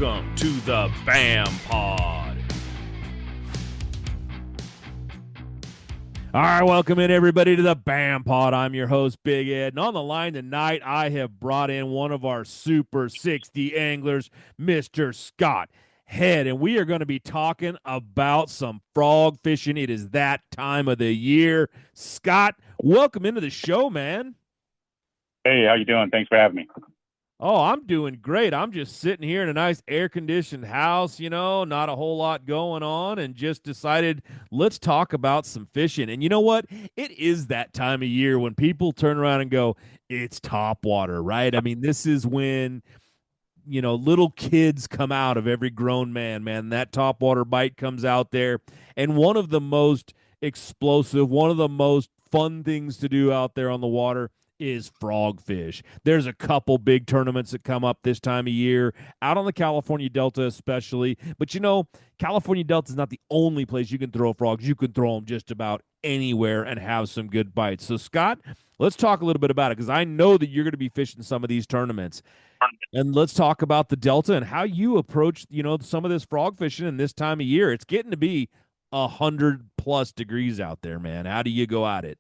Welcome to the BAM Pod. All right, welcome in everybody to the BAM Pod. I'm your host, Big Ed. And on the line tonight, I have brought in one of our Super 60 anglers, Mr. Scott Head. And we are going to be talking about some frog fishing. It is that time of the year. Scott, welcome into the show, man. Hey, how you doing? Thanks for having me. Oh, I'm doing great. I'm just sitting here in a nice air-conditioned house, not a whole lot going on, and just decided let's talk about some fishing. And you know what? It is that time of year when people turn around and go, it's top water, right? I mean, this is when, little kids come out of every grown man. That top water bite comes out there. And one of the most explosive, one of the most fun things to do out there on the water is frog fish. There's a couple big tournaments that come up this time of year, out on the California Delta especially. But California Delta is not the only place you can throw frogs. You can throw them just about anywhere and have some good bites. So, Scott, let's talk a little bit about it, because I know that you're going to be fishing some of these tournaments. And let's talk about the Delta and how you approach, some of this frog fishing in this time of year. It's getting to be 100+ degrees out there, man. How do you go at it?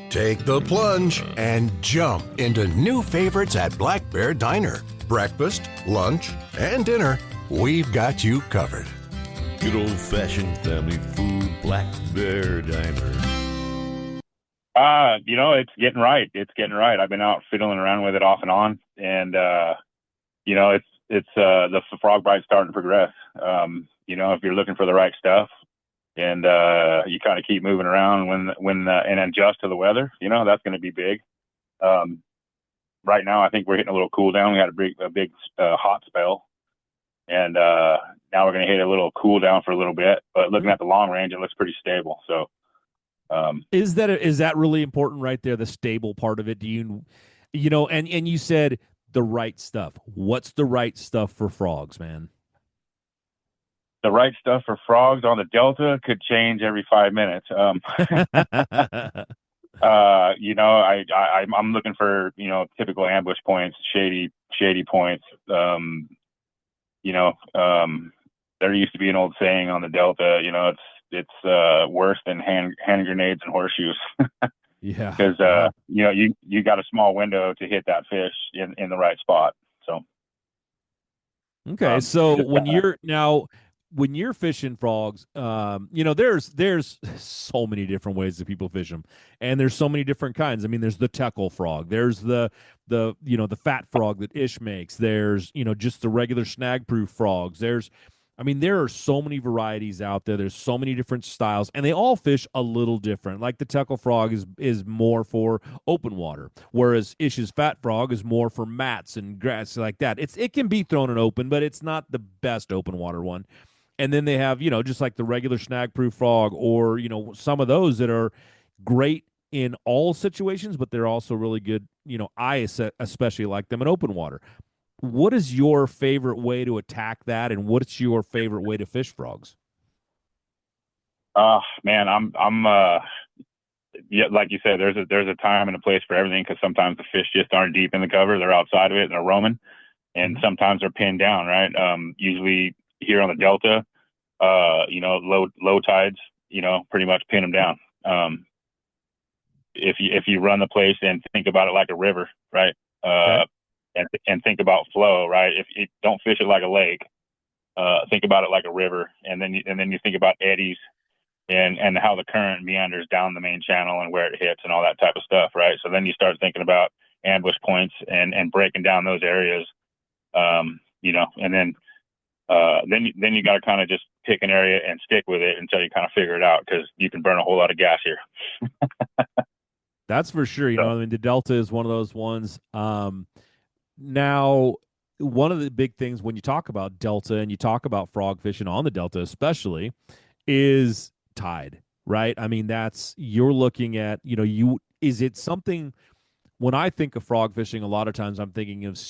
Take the plunge and jump into new favorites at Black Bear Diner. Breakfast, lunch, and dinner, we've got you covered. Good old-fashioned family food, Black Bear Diner. It's getting right. It's getting right. I've been out fiddling around with it off and on, and the frog bite's starting to progress. If you're looking for the right stuff, and you kind of keep moving around and adjust to the weather, that's going to be big. Right now, I think we're hitting a little cool down. We had a big hot spell, and now we're going to hit a little cool down for a little bit. But looking at the long range, it looks pretty stable. So, is that really important right there? The stable part of it. Do and you said the right stuff. What's the right stuff for frogs, man? The right stuff for frogs on the Delta could change every 5 minutes. I'm looking for, typical ambush points, shady points. There used to be an old saying on the Delta, it's worse than hand grenades and horseshoes. Yeah. Because, you got a small window to hit that fish in the right spot. So. Okay. So when you're fishing frogs, there's so many different ways that people fish them, and there's so many different kinds. I mean, there's the teckle frog, there's the fat frog that Ish makes, there's just the regular snag-proof frogs. There are so many varieties out there. There's so many different styles, and they all fish a little different. Like the teckle frog is more for open water, whereas Ish's fat frog is more for mats and grass like that. It can be thrown in open, but it's not the best open water one. And then they have, just like the regular snag-proof frog, or, some of those that are great in all situations, but they're also really good, I especially like them in open water. What is your favorite way to attack that, and what's your favorite way to fish frogs? Man, I'm like you said, there's a time and a place for everything, because sometimes the fish just aren't deep in the cover. They're outside of it and they're roaming, and sometimes they're pinned down, right? Usually here on the Delta, low tides, pretty much pin them down. If you run the place and think about it like a river, right? Okay. And think about flow, right? If you don't fish it like a lake, think about it like a river, and then you think about eddies and how the current meanders down the main channel and where it hits and all that type of stuff, right? So then you start thinking about ambush points and breaking down those areas, and then you got to kind of just pick an area and stick with it until you kind of figure it out, because you can burn a whole lot of gas here. That's for sure. The Delta is one of those ones. Now, one of the big things when you talk about Delta and you talk about frog fishing on the Delta especially is tide, right? I mean, you're looking at, is it something, when I think of frog fishing, a lot of times I'm thinking of,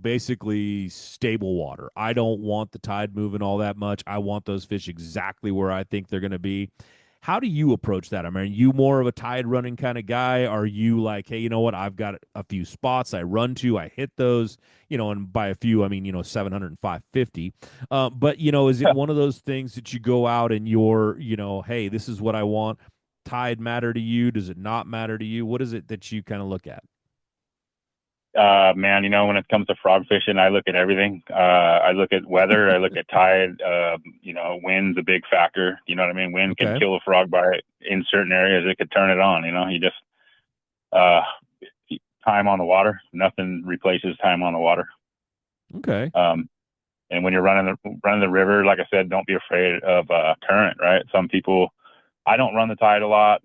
basically stable water. I don't want the tide moving all that much. I want those fish exactly where I think they're going to be. How do you approach that? I mean, are you more of a tide running kind of guy? Are you like, hey, you know what? I've got a few spots I run to, I hit those, and by a few, I mean, 700 and 550. But, is it one of those things that you go out and you're, hey, this is what I want? Tide matter to you? Does it not matter to you? What is it that you kind of look at? Man, when it comes to frog fishing, I look at everything. I look at weather, I look at tide. Wind's a big factor. You know what I mean? Wind can Okay. kill a frog bite in certain areas. It could turn it on. You just uh, time on the water. Nothing replaces time on the water. Okay. Um, and when you're running the river, like I said, don't be afraid of current. Right? Some people, I don't run the tide a lot.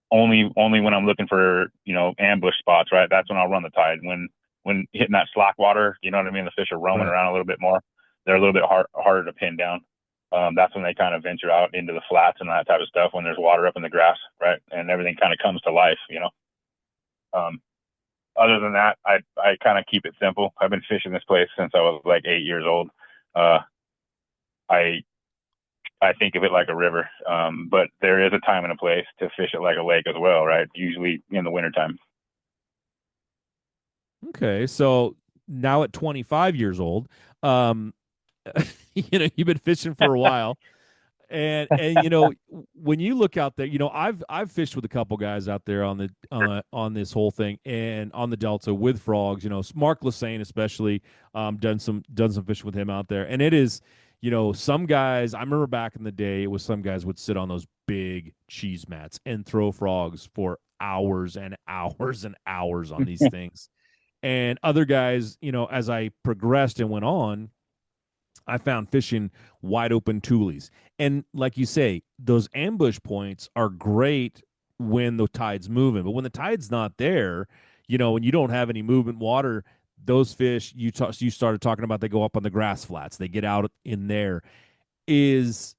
Only when I'm looking for ambush spots, right? That's when I'll run the tide. When hitting that slack water, you know what I mean. The fish are roaming Right. around a little bit more. They're a little bit harder to pin down. That's when they kind of venture out into the flats and that type of stuff. When there's water up in the grass, right, and everything kind of comes to life. Um, Other than that, I kind of keep it simple. I've been fishing this place since I was like 8 years old. Uh, I I think of it like a river, but there is a time and a place to fish it like a lake as well, right? Usually in the wintertime. Okay. So now at 25 years old, um, you've been fishing for a while. And when you look out there, I've fished with a couple guys out there on this whole thing and on the Delta with frogs. Mark Lassane especially, done some fishing with him out there, and it is, some guys. I remember back in the day, it was some guys would sit on those big cheese mats and throw frogs for hours and hours and hours on these things, and other guys, as I progressed and went on, I found fishing wide open toolies. And like you say, those ambush points are great when the tide's moving. But when the tide's not there, and you don't have any movement water, those fish you started talking about, they go up on the grass flats. They get out in there. Is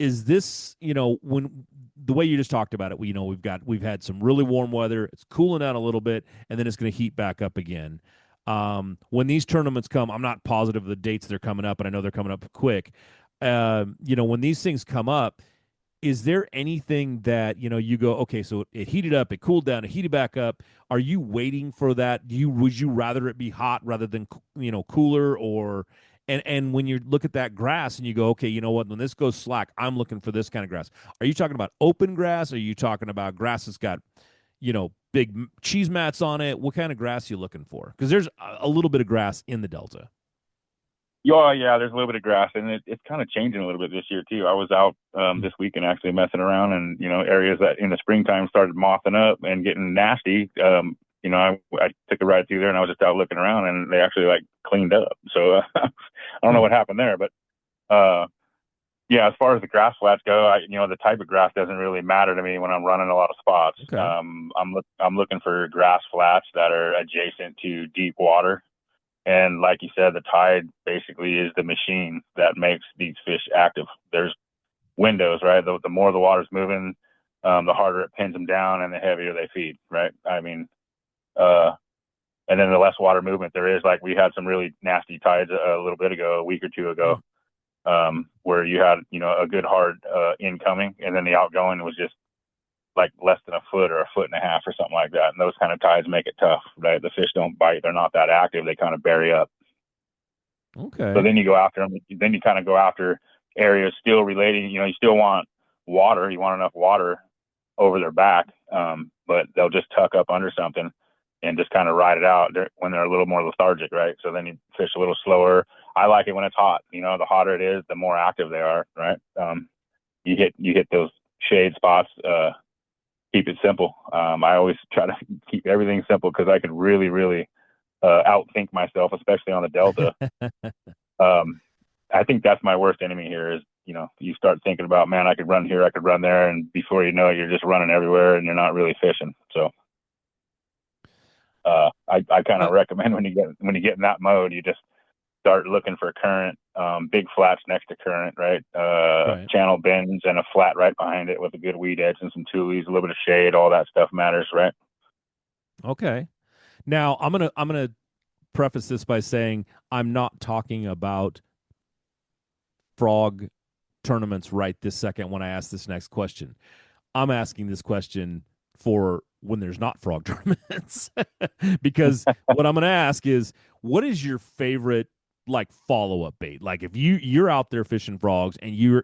is this, when the way you just talked about it, we've had some really warm weather, it's cooling down a little bit, and then it's going to heat back up again. When these tournaments come, I'm not positive of the dates they're coming up, and I know they're coming up quick. When these things come up, is there anything that you go, okay, so it heated up, it cooled down, it heated back up? Are you waiting for that? Would you rather it be hot rather than cooler? Or and when you look at that grass and you go, okay, you know what, when this goes slack, I'm looking for this kind of grass. Are you talking about open grass? Are you talking about grass that's got big cheese mats on it? What kind of grass are you looking for? Because there's a little bit of grass in the Delta. Yeah, there's a little bit of grass, and it's kind of changing a little bit this year too. I was out this weekend actually messing around, and areas that in the springtime started mothing up and getting nasty. I took a ride through there, and I was just out looking around, and they actually like cleaned up. So I don't know Huh. what happened there, but yeah, as far as the grass flats go, the type of grass doesn't really matter to me when I'm running a lot of spots. Okay. I'm looking for grass flats that are adjacent to deep water. And like you said, the tide basically is the machine that makes these fish active. There's windows, right? The more the water's moving, the harder it pins them down and the heavier they feed, right? I mean, uh, and then the less water movement there is. Like we had some really nasty tides a little bit ago, a week or two ago, Hmm. where you had, a good hard incoming, and then the outgoing was just like less than a foot or a foot and a half or something like that. And those kind of tides make it tough, right? The fish don't bite. They're not that active. They kind of bury up. So Okay. then you go after them. Then you kind of go after areas still relating. You still want water. You want enough water over their back, but they'll just tuck up under something and just kind of ride it out when they're a little more lethargic, right? So then you fish a little slower. I like it when it's hot. The hotter it is, the more active they are, right? You hit those shade spots. Keep it simple. I always try to keep everything simple because I can really, really outthink myself, especially on the Delta. Um, I think that's my worst enemy here is, you start thinking about, man, I could run here, I could run there. And before you know it, you're just running everywhere and you're not really fishing. So I kind Uh, of recommend when you get in that mode, you just start looking for current, big flats next to current, right? right. Channel bends and a flat right behind it with a good weed edge and some tulies, a little bit of shade, all that stuff matters, right? Okay. Now I'm gonna preface this by saying I'm not talking about frog tournaments right this second when I ask this next question. I'm asking this question for when there's not frog tournaments because what I'm going to ask is, what is your favorite like follow up bait? Like if you're out there fishing frogs and you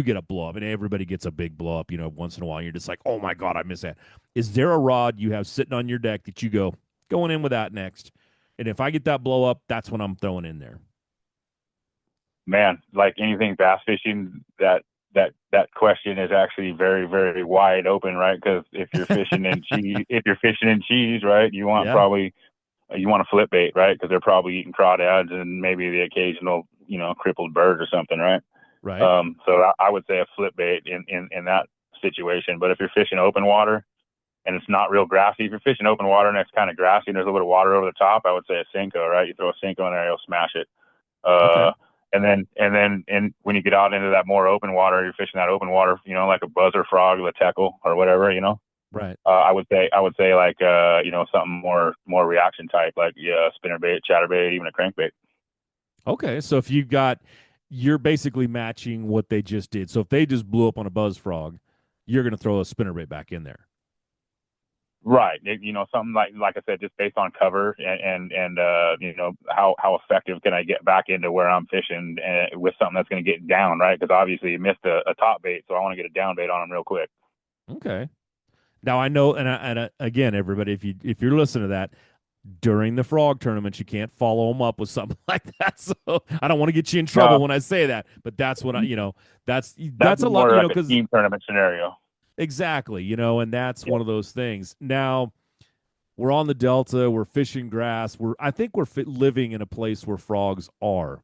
get a blow up and everybody gets a big blow up, once in a while, and you're just like, oh my god, I miss that. Is there a rod you have sitting on your deck that you go going in with that next? And if I get that blow up, that's what I'm throwing in there. Man, like anything bass fishing, that question is actually very, very wide open, right? Because if you're fishing in cheese, right, Yeah. you want a flip bait, right? Because they're probably eating crawdads and maybe the occasional, crippled bird or something, right? Right. So I would say a flip bait in that situation. But if you're fishing open water and it's not real grassy, if you're fishing open water and it's kind of grassy and there's a little water over the top, I would say a Senko, right? You throw a Senko in there, you'll smash it. Okay. And then when you get out into that more open water, you're fishing that open water, like a buzzer frog, a teckle or whatever, Right. I would say like something more reaction type, like spinnerbait, chatterbait, even a crankbait. Okay. So if you're basically matching what they just did. So if they just blew up on a buzz frog, you're going to throw a spinnerbait back in there. Right. Something like I said, just based on cover and how effective can I get back into where I'm fishing with something that's going to get down, right? Because obviously you missed a top bait, so I want to get a down bait on them real quick. Okay. Now I know, and again, everybody, if you're listening to that during the frog tournaments, you can't follow them up with something like that. So I don't want to get you in trouble No, when I say that, but that's what that'd that's be a lot, more like a because team tournament scenario. exactly, and that's Yeah. one of those things. Now we're on the Delta, we're fishing grass, I think we're living in a place where frogs are.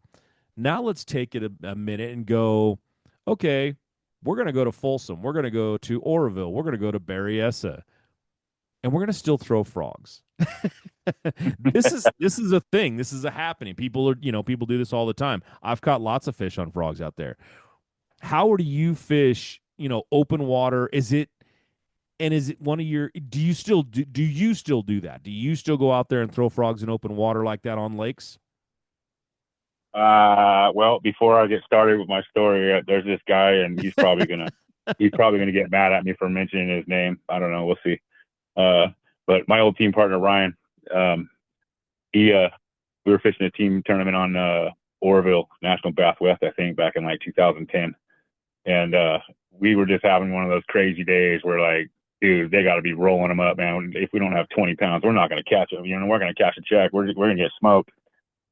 Now let's take it a minute and go, okay, we're going to go to Folsom. We're going to go to Oroville. We're going to go to Berryessa. And we're going to still throw frogs. This is a thing. This is a happening. People do this all the time. I've caught lots of fish on frogs out there. How do you fish, open water? Is it one of your do you still do that? Do you still go out there and throw frogs in open water like that on lakes? Well, before I get started with my story, there's this guy, and he's probably gonna get mad at me for mentioning his name. I don't know. We'll see. Uh, but my old team partner Ryan, um, he we were fishing a team tournament on Oroville National Bass West, I think, back in like 2010, and we were just having one of those crazy days where like, dude, they got to be rolling them up, man. If we don't have 20 pounds, we're not going to catch them. We're going to catch a check. We're going to get smoked.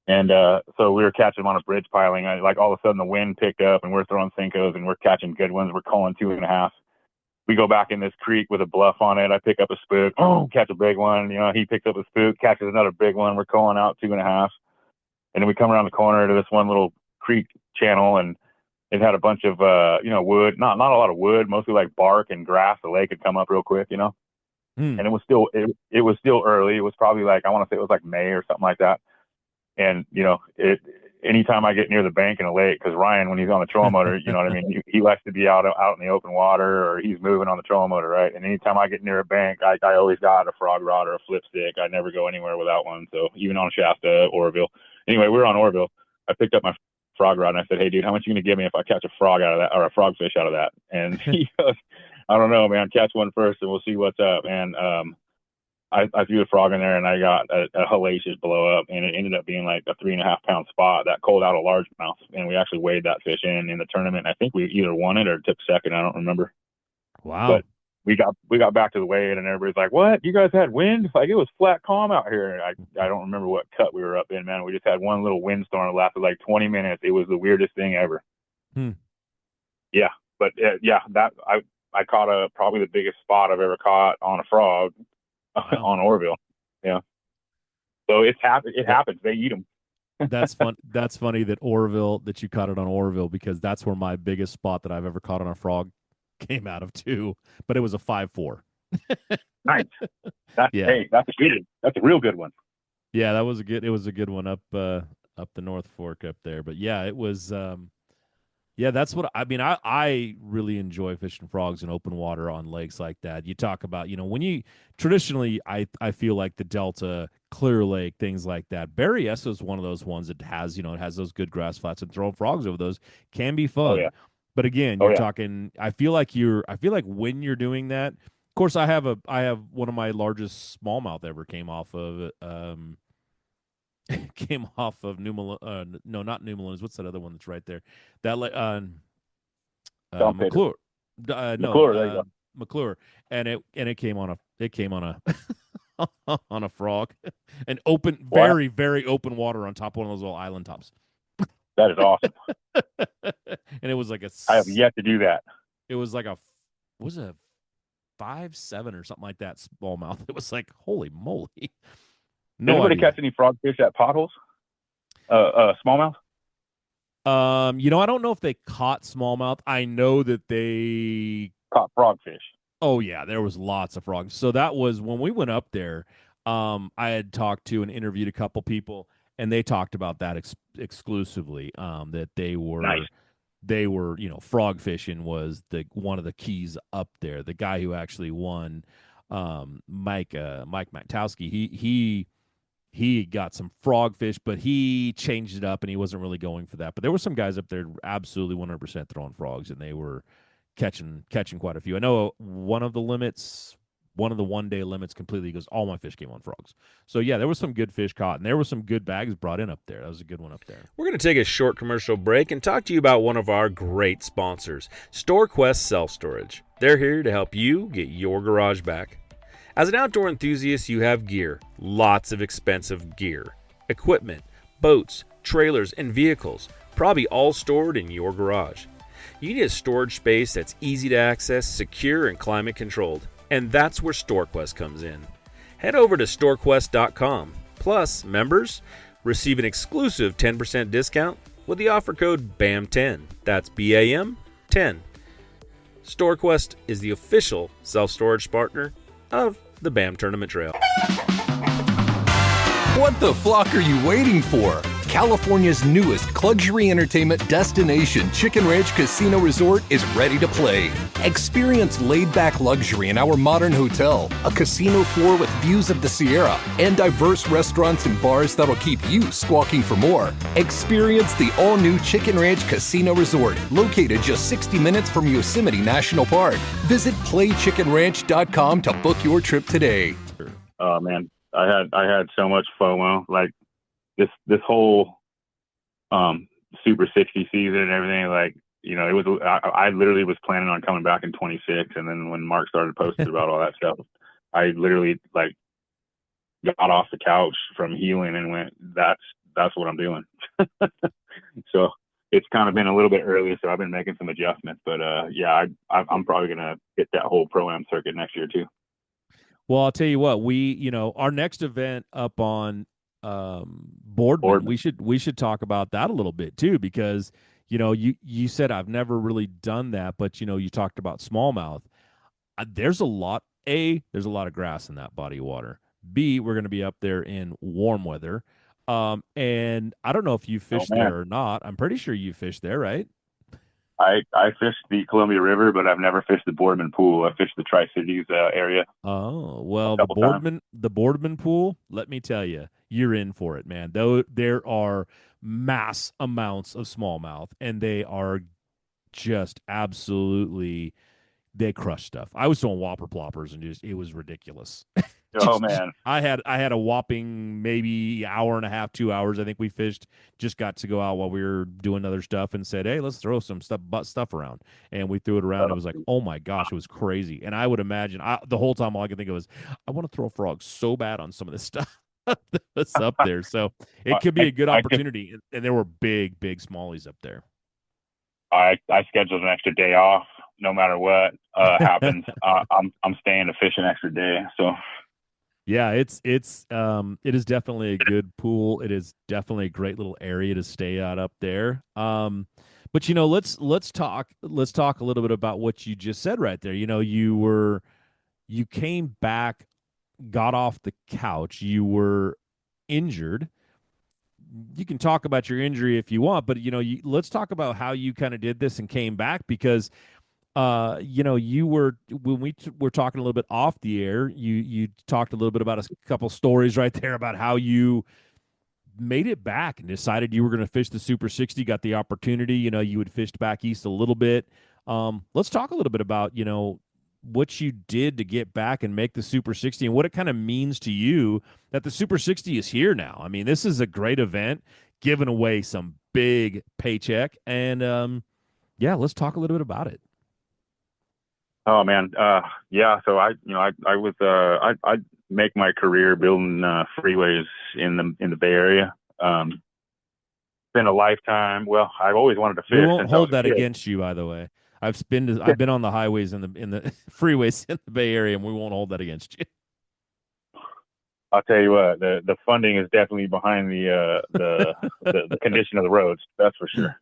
And so we were catching them on a bridge piling. Like all of a sudden the wind picked up and we're throwing Sinkos and we're catching good ones. We're calling 2.5. We go back in this creek with a bluff on it. I pick up a spook, catch a big one. He picks up a spook, catches another big one. We're calling out 2.5. And then we come around the corner to this one little creek channel, and it had a bunch of wood, not a lot of wood, mostly like bark and grass. The lake had come up real quick, Hmm. and it was still early. It was probably like, I want to say it was like May or something like that. And anytime I get near the bank in a lake, because Ryan, when he's on the trolling motor, you know what I mean, he likes to be out in the open water, or he's moving on the trolling motor, right? And anytime I get near a bank, I always got a frog rod or a flip stick. I never go anywhere without one. So even on Shasta, Oroville. Anyway, we were on Oroville. I picked up my frog rod and I said, "Hey, dude, how much you gonna give me if I catch a frog out of that, or a frogfish out of that?" And he goes, "I don't know, man. Catch one first, and we'll see what's up." And I threw the frog in there and I got a hellacious blow up, and it ended up being like a 3.5 pound spot that called out a largemouth. And we actually weighed that fish in the tournament. I think we either won it or took second. I don't remember. Wow. But we got back to the weigh-in and everybody's like, "What? You guys had wind?" Like, it was flat calm out here. And I don't remember what cut we were up in, man. We just had one little windstorm that lasted like 20 minutes. It was the weirdest thing ever. Hmm. Yeah. But that I caught probably the biggest spot I've ever caught on a frog. Wow. On Oroville. Yeah. So it happens. They eat them. That's fun. That's funny that you caught it on Oroville, because that's where my biggest spot that I've ever caught on a frog came out of too. But it was a 5.4. Nice. Yeah. Hey, that's a real good one. Yeah, it was a good one up the North Fork up there. But yeah, it was yeah, that's what I mean. I really enjoy fishing frogs in open water on lakes like that. You talk about, when you traditionally, I feel like the Delta, Clear Lake, things like that. Berryessa is one of those ones that has, it has those good grass flats, and throwing frogs over those can be Oh fun. yeah. But again, Oh you're yeah. talking. I feel like when you're doing that. Of course, I have one of my largest smallmouth ever came off of came off of no, not New Malins. What's that other one that's right there? That Dump hitter. McClure. No, McClure, there you go. McClure, and it came on a on a frog, and open, Wow, very very open water on top of one of those little island tops, that is awesome. and it was like I have yet to do that. it was like a was it a 5'7" or something like that smallmouth. It was like holy moly, Did no anybody idea. catch any frogfish at potholes? Smallmouth? I don't know if they caught smallmouth. I know that they Caught frogfish. Oh yeah, there was lots of frogs. So that was when we went up there. I had talked to and interviewed a couple people, and they talked about that exclusively. That Nice. they were frog fishing was the one of the keys up there. The guy who actually won, Mike Maktowski, he got some frogfish, but he changed it up and he wasn't really going for that. But there were some guys up there absolutely 100% throwing frogs, and they were catching quite a few. I know one of the limits, one of the 1 day limits completely goes, all my fish came on frogs. So yeah, there was some good fish caught, and there were some good bags brought in up there. That was a good one up there. We're going to take a short commercial break and talk to you about one of our great sponsors, StoreQuest Self Storage. They're here to help you get your garage back. As an outdoor enthusiast, you have gear, lots of expensive gear, equipment, boats, trailers, and vehicles, probably all stored in your garage. You need a storage space that's easy to access, secure, and climate controlled. And that's where StoreQuest comes in. Head over to storequest.com. Plus, members receive an exclusive 10% discount with the offer code BAM10. That's BAM 10. StoreQuest is the official self-storage partner of the BAM Tournament Trail. What the flock are you waiting for? California's newest luxury entertainment destination, Chicken Ranch Casino Resort, is ready to play. Experience laid-back luxury in our modern hotel, a casino floor with views of the Sierra, and diverse restaurants and bars that'll keep you squawking for more. Experience the all-new Chicken Ranch Casino Resort, located just 60 minutes from Yosemite National Park. Visit playchickenranch.com to book your trip today. Oh man, I had so much FOMO. Like this whole Super 60 season and everything. Like it was. I literally was planning on coming back in 26, and then when Mark started posting about all that stuff, I literally like got off the couch from healing and went, that's what I'm doing. So it's kind of been a little bit early, so I've been making some adjustments. But yeah, I'm probably gonna hit that whole pro-am circuit next year too. Well, I'll tell you what, our next event up on Boardman, Boardman. we should talk about that a little bit too, because you said I've never really done that, but you talked about smallmouth. There's a lot. There's a lot of grass in that body of water. B, we're going to be up there in warm weather. And I don't know if you Oh fished man, there or not. I'm pretty sure you fished there, right? I fished the Columbia River, but I've never fished the Boardman Pool. I fished the Tri-Cities area Oh, a well, couple times. The Boardman pool, let me tell you, you're in for it, man. Though there are mass amounts of smallmouth, and they are just absolutely they crush stuff. I was throwing whopper ploppers and just it was ridiculous. Oh man, I had a whopping maybe hour and a half, 2 hours. I think we fished. Just got to go out while we were doing other stuff and said, "Hey, let's throw some stuff around." And we threw it around. It was like, oh my gosh, it was crazy. And I would imagine the whole time all I could think of was, I want to throw a frog so bad on some of this stuff that's up there. So it could be a good I could, opportunity. And there were big smallies up there. I scheduled an extra day off no matter what happens. I'm staying to fish an extra day. So Yeah, it is definitely a good pool. It is definitely a great little area to stay out up there. But let's talk a little bit about what you just said right there. You came back, got off the couch, you were injured. You can talk about your injury if you want, but let's talk about how you kind of did this and came back, because you were when were talking a little bit off the air, you talked a little bit about a couple stories right there about how you made it back and decided you were going to fish the Super 60, got the opportunity. You had fished back east a little bit. Let's talk a little bit about, what you did to get back and make the Super 60 and what it kind of means to you that the Super 60 is here now. I mean, this is a great event, giving away some big paycheck. And yeah, let's talk a little bit about it. Oh man. Yeah. So I was, I make my career building, freeways in the Bay Area. Been a lifetime. Well, I've always wanted to fish. We won't since I was hold a that kid. against you, by the way. I've been on the highways in the freeways in the Bay Area, and we won't hold that against you. I'll tell you what, the funding is definitely behind the condition of the roads. That's for sure.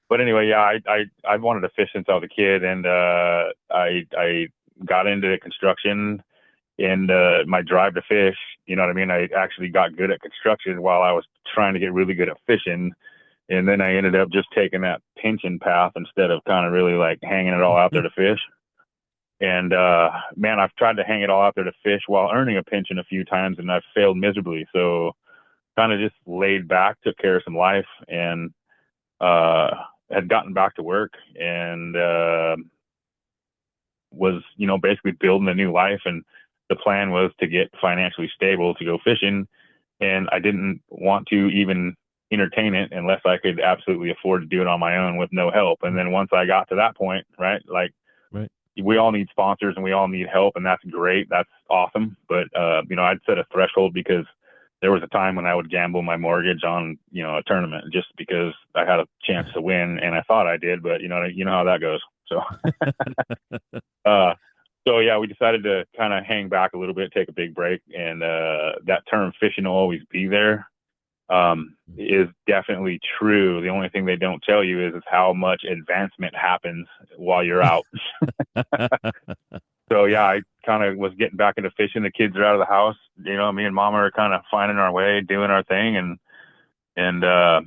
But anyway, yeah, I wanted to fish since I was a kid, and I got into construction and my drive to fish. You know what I mean? I actually got good at construction while I was trying to get really good at fishing, and then I ended up just taking that pinching path instead of kind of really like hanging it all out there to fish. And man, I've tried to hang it all out there to fish while earning a pension a few times, and I've failed miserably. So kind of just laid back, took care of some life, and had gotten back to work, and was basically building a new life. And the plan was to get financially stable to go fishing, and I didn't want to even entertain it unless I could absolutely afford to do it on my own with no help. And then once I got to that point, right, like Right. we all need sponsors and we all need help, and that's great. That's awesome. But, I'd set a threshold because there was a time when I would gamble my mortgage on, a tournament just because I had a chance to win, and I thought I did, but you know how that goes. So, so yeah, we decided to kind of hang back a little bit, take a big break. And, that term fishing will always be there, is definitely true. The only thing they don't tell you is how much advancement happens while you're out. So yeah, I kind of was getting back into fishing. The kids are out of the house. Me and Mama are kind of finding our way, doing our thing, and I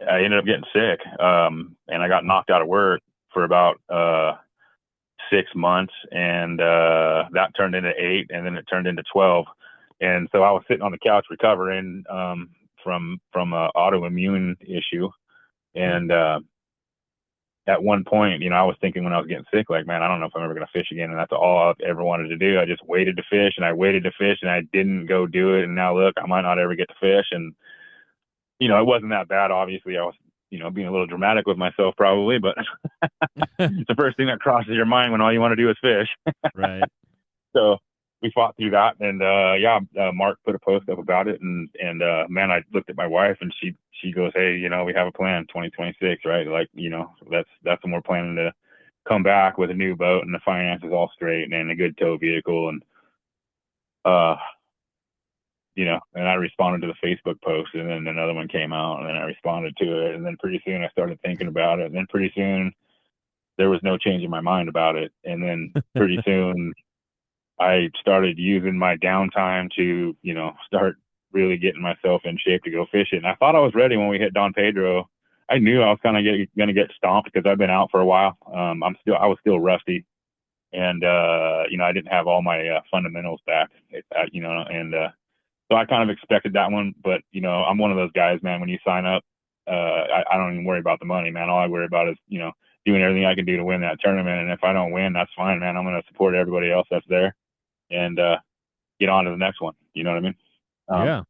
ended up getting sick, and I got knocked out of work for about 6 months, and that turned into 8, and then it turned into 12. And so I was sitting on the couch recovering from an autoimmune issue, and at one point, I was thinking when I was getting sick, like, man, I don't know if I'm ever going to fish again. And that's all I've ever wanted to do. I just waited to fish, and I waited to fish, and I didn't go do it. And now look, I might not ever get to fish. And, it wasn't that bad. Obviously I was, being a little dramatic with myself probably, but it's the first thing that crosses your mind when all you want to do is fish. Right. So we fought through that. And, Mark put a post up about it, and man, I looked at my wife, and she goes, hey, we have a plan, 2026, right? Like, that's when we're planning to come back with a new boat and the finances all straight and a good tow vehicle. And, and I responded to the Facebook post, and then another one came out, and then I responded to it. And then pretty soon I started thinking about it. And then pretty soon there was no change in my mind about it. And then pretty soon I started using my downtime to, start really getting myself in shape to go fishing. And I thought I was ready when we hit Don Pedro. I knew I was kind of going to get stomped because I've been out for a while. I was still rusty, and I didn't have all my fundamentals back, and so I kind of expected that one. But I'm one of those guys, man. When you sign up, I don't even worry about the money, man. All I worry about is doing everything I can do to win that tournament. And if I don't win, that's fine, man. I'm going to support everybody else that's there and get on to the next one. You know what I mean? Yeah.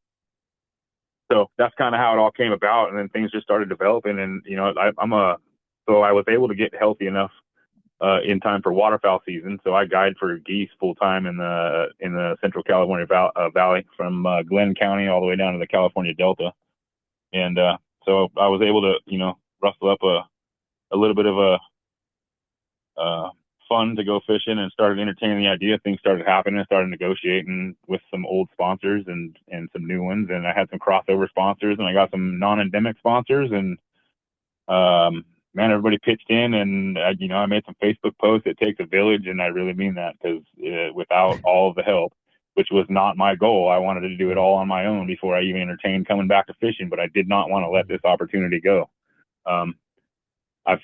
So that's kind of how it all came about. And then things just started developing. And, so I was able to get healthy enough in time for waterfowl season. So I guide for geese full time in the Central California Valley from Glenn County all the way down to the California Delta. And so I was able to, rustle up a little bit of a fun to go fishing, and started entertaining the idea. Things started happening. I started negotiating with some old sponsors and some new ones. And I had some crossover sponsors, and I got some non-endemic sponsors, and, man, everybody pitched in, and I made some Facebook posts. It takes a village, and I really mean that, because without all of the help, which was not my goal, I wanted to do it all on my own before I even entertained coming back to fishing. But I did not want to let this opportunity go. I've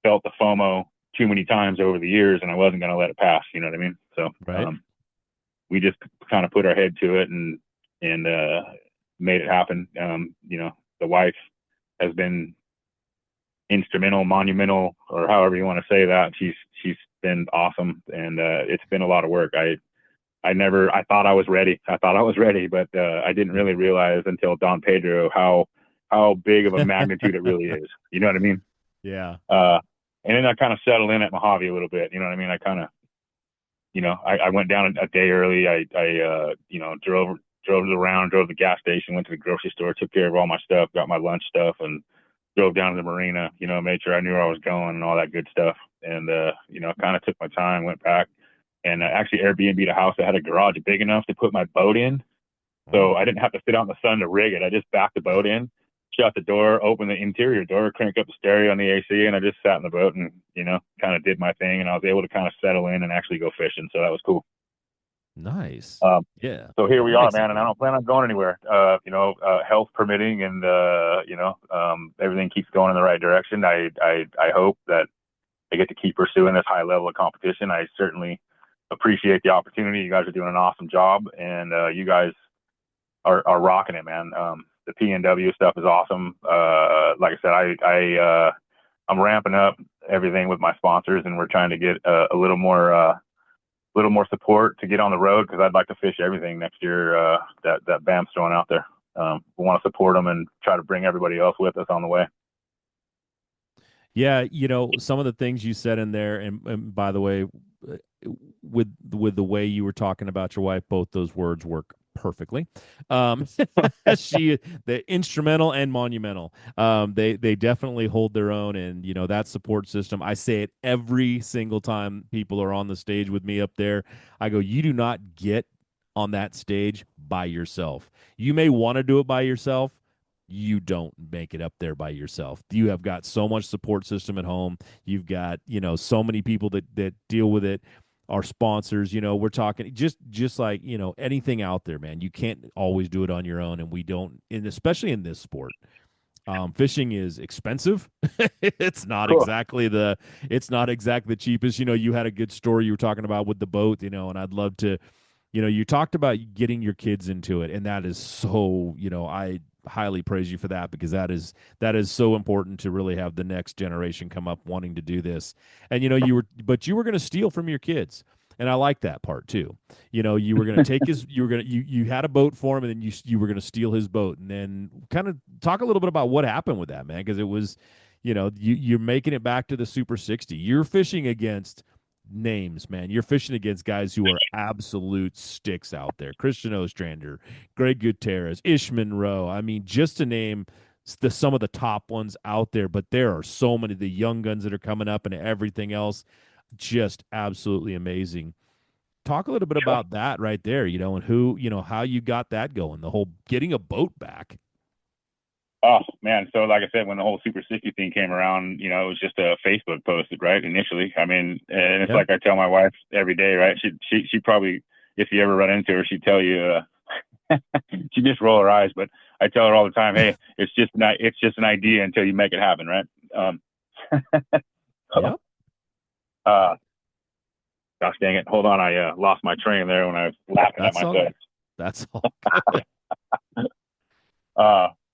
felt the FOMO too many times over the years, and I wasn't going to let it pass. You know what I mean? So Right. we just kind of put our head to it, and and made it happen. The wife has been instrumental, monumental, or however you want to say that. She's been awesome, and it's been a lot of work. I thought I was ready. But I didn't really realize until Don Pedro how big of a magnitude it really is. You know what I mean? Yeah. And then I kind of settled in at Mojave a little bit. You know what I mean? I kind of, I went down a day early. I drove around, drove to the gas station, went to the grocery store, took care of all my stuff, got my lunch stuff, and drove down to the marina, made sure I knew where I was going and all that good stuff. And, kind of took my time, went back, and actually Airbnb'd a house that had a garage big enough to put my boat in. So I didn't have to sit out in the sun to rig it. I just backed the boat in, shut the door, opened the interior door, cranked up the stereo on the AC, and I just sat in the boat and, kind of did my thing. And I was able to kind of settle in and actually go fishing. So that was cool. Nice. Yeah. So here we That are, makes it man, and I good. don't plan on going anywhere. Health permitting, and everything keeps going in the right direction. I hope that I get to keep pursuing this high level of competition. I certainly appreciate the opportunity. You guys are doing an awesome job, and you guys are rocking it, man. The PNW stuff is awesome. Like I said, I'm ramping up everything with my sponsors, and we're trying to get a little more support to get on the road, because I'd like to fish everything next year that BAM's throwing out there. We want to support them and try to bring everybody else with us on the way. Yeah, some of the things you said in there, and by the way, uh, with the way you were talking about your wife, both those words work perfectly. Um, the instrumental and monumental. They definitely hold their own, and that support system. I say it every single time people are on the stage with me up there. I go, you do not get on that stage by yourself. You may want to do it by yourself. You don't make it up there by yourself. You have got so much support system at home. You've got, so many people that deal with it. Our sponsors, we're talking just like, anything out there, man. You can't always do it on your own, and we don't, and especially in this sport. Fishing is expensive. It's not Cool. exactly the cheapest. You had a good story you were talking about with the boat, and I'd love to, you talked about getting your kids into it, and that is so, I highly praise you for that, because that is so important to really have the next generation come up wanting to do this. And you were going to steal from your kids, and I like that part too. You were going to take you had a boat for him, and then you were going to steal his boat, and then kind of talk a little bit about what happened with that, man, because it was, you're making it back to the Super 60. You're fishing against names, man. You're fishing against guys who are absolute sticks out there. Christian Ostrander, Greg Gutierrez, Ish Monroe. I mean, just to name some of the top ones out there, but there are so many, the young guns that are coming up and everything else, just absolutely amazing. Talk a little bit about that right there, and who, how you got that going, the whole getting a boat back. Oh man. So like I said, when the whole Super 60 thing came around, it was just a Facebook posted, right? Initially. I mean, and it's like I tell my wife every day, right? She probably, if you ever run into her, she'd tell you, she just roll her eyes, but I tell her all the time, hey, it's just an idea until you make it happen, right? Yep. Gosh dang it. Hold on. I lost my train there when I was laughing at myself. That's all good.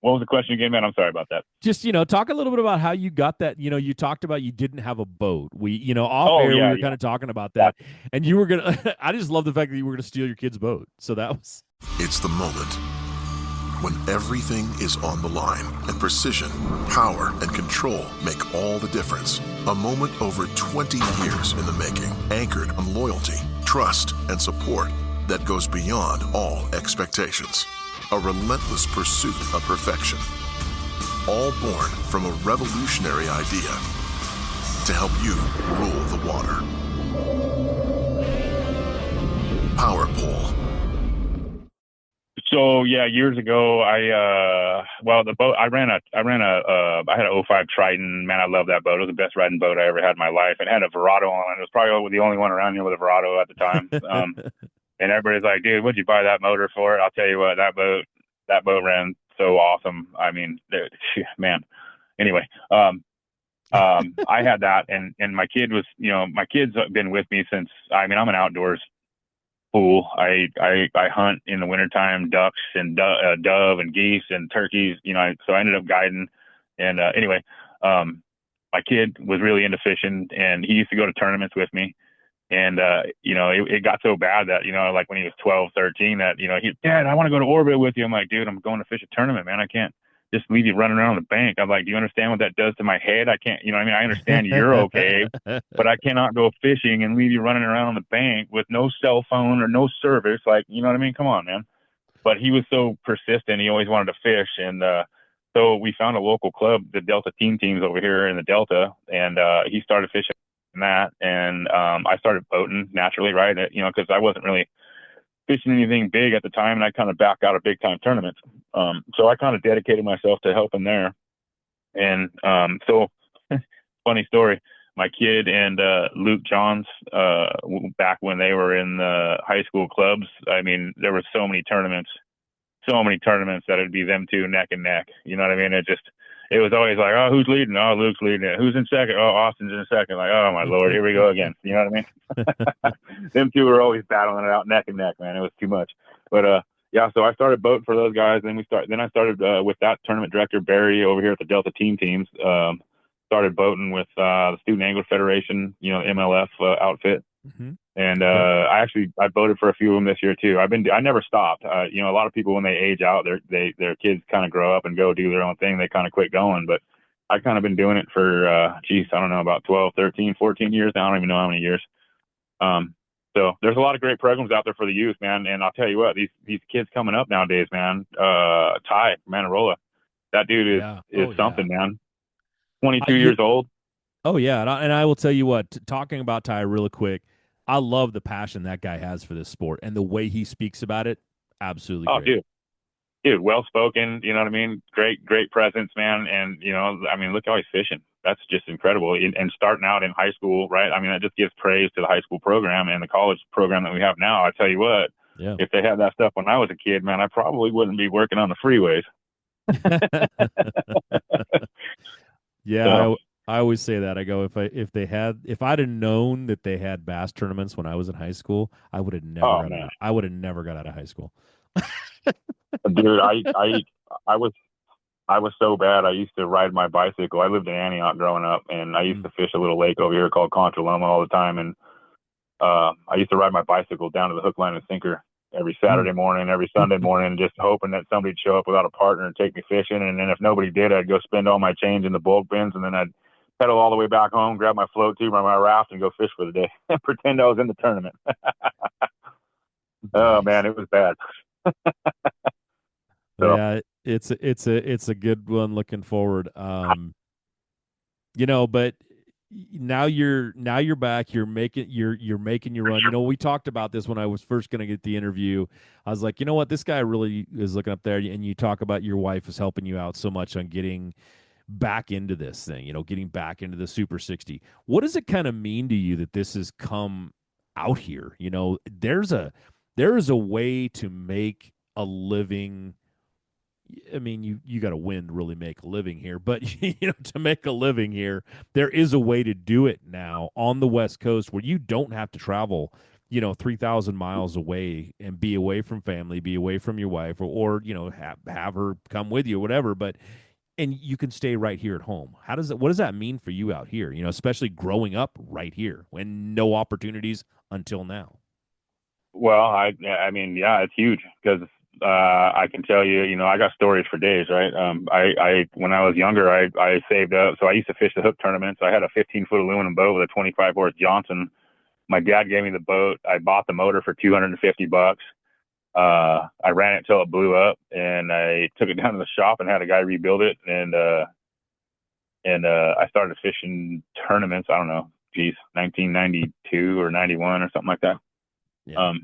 What was the question again, man? I'm sorry about that. Just, talk a little bit about how you got that. You talked about you didn't have a boat. We, off air, we were kind of talking about that. And you were going to, I just love the fact that you were going to steal your kid's boat. So that was. It's the moment when everything is on the line and precision, power, and control make all the difference. A moment over 20 years in the making, anchored on loyalty, trust, and support that goes beyond all expectations. A relentless pursuit of perfection. All born from a revolutionary idea to help you rule the water. Power Pole. So yeah, years ago, the boat I had an '05 Triton. Man, I love that boat. It was the best riding boat I ever had in my life. It had a Verado on it. It was probably the only one around here with a Verado at the time. And everybody's like, dude, what'd you buy that motor for? I'll tell you what, that boat ran so awesome. I mean, man. Anyway, I had that, and my kid was, my kid's been with me since. I mean, I'm an outdoors pool. I hunt in the wintertime ducks and dove and geese and turkeys. So I ended up guiding. And anyway, my kid was really into fishing, and he used to go to tournaments with me. And it got so bad that like when he was 12, 13, that Dad, I want to go to orbit with you. I'm like, dude, I'm going to fish a tournament, man. I can't just leave you running around the bank. I'm like, do you understand what that does to my head? I can't, I understand you're okay, but I cannot go fishing and leave you running around on the bank with no cell phone or no service. Like, you know what I mean? Come on, man. But he was so persistent. He always wanted to fish. And so we found a local club, the Delta teams over here in the Delta. And he started fishing that. And I started boating naturally, right? Because I wasn't really fishing anything big at the time, and I kind of backed out of big time tournaments. So I kind of dedicated myself to helping there. And so funny story, my kid and Luke Johns, back when they were in the high school clubs, I mean, there were so many tournaments that it'd be them two neck and neck. You know what I mean? It was always like, oh, who's leading? Oh, Luke's leading. Who's in second? Oh, Austin's in second. Like, oh my Lord, here we go again. You know what I mean? Them two were always battling it out neck and neck, man. It was too much. But yeah, so I started boating for those guys. Then I started with that tournament director Barry over here at the Delta teams. Started boating with the Student Angler Federation, MLF outfit. Mm-hmm. And I boated for a few of them this year too. I never stopped. A lot of people when they age out, their kids kind of grow up and go do their own thing. They kind of quit going, but I kind of been doing it for I don't know, about 12, 13, 14 years now. I don't even know how many years. So there's a lot of great programs out there for the youth, man. And I'll tell you what, these kids coming up nowadays, man. Ty Manarola, that dude is something, man. 22 years old. Oh yeah, and I will tell you what. Talking about Ty really quick, I love the passion that guy has for this sport and the way he speaks about it. Absolutely great. Dude, well spoken. You know what I mean? Great presence, man. And I mean, look how he's fishing. That's just incredible. And starting out in high school, right? I mean, that just gives praise to the high school program and the college program that we have now. I tell you what, if they had that stuff when I was a kid, man, I probably wouldn't be working on the freeways. Yeah, so. I always say that. I go, if I'd have known that they had bass tournaments when I was in high school, I would have never got out of high school. Dude, I was so bad. I used to ride my bicycle. I lived in Antioch growing up, and I used to fish a little lake over here called Contra Loma all the time. And I used to ride my bicycle down to the hook, line, and sinker every Saturday morning, every Sunday morning, just hoping that somebody'd show up without a partner and take me fishing. And then if nobody did, I'd go spend all my change in the bulk bins, and then I'd pedal all the way back home, grab my float tube or my raft, and go fish for the day and pretend I was in the tournament. Oh man, it was bad. So. Yeah, it's a good one. Looking forward. But now you're back. You're making your run. We talked about this when I was first going to get the interview. I was like, you know what, this guy really is looking up there. And you talk about your wife is helping you out so much on getting back into this thing. Getting back into the Super 60. What does it kind of mean to you that this has come out here? There is a way to make a living. I mean, you got to win to really make a living here, but to make a living here, there is a way to do it now on the West Coast where you don't have to travel, 3,000 miles away and be away from family, be away from your wife, or have her come with you, whatever. And you can stay right here at home. What does that mean for you out here? Especially growing up right here when no opportunities until now. Well, I mean, yeah, it's huge because. I can tell you, I got stories for days, right? I when I was younger, I saved up. So I used to fish the hook tournaments. I had a 15-foot aluminum boat with a 25 horse Johnson. My dad gave me the boat. I bought the motor for $250. I ran it till it blew up, and I took it down to the shop and had a guy rebuild it. And I started fishing tournaments. I don't know, 1992 or 91 or something like that. Yeah.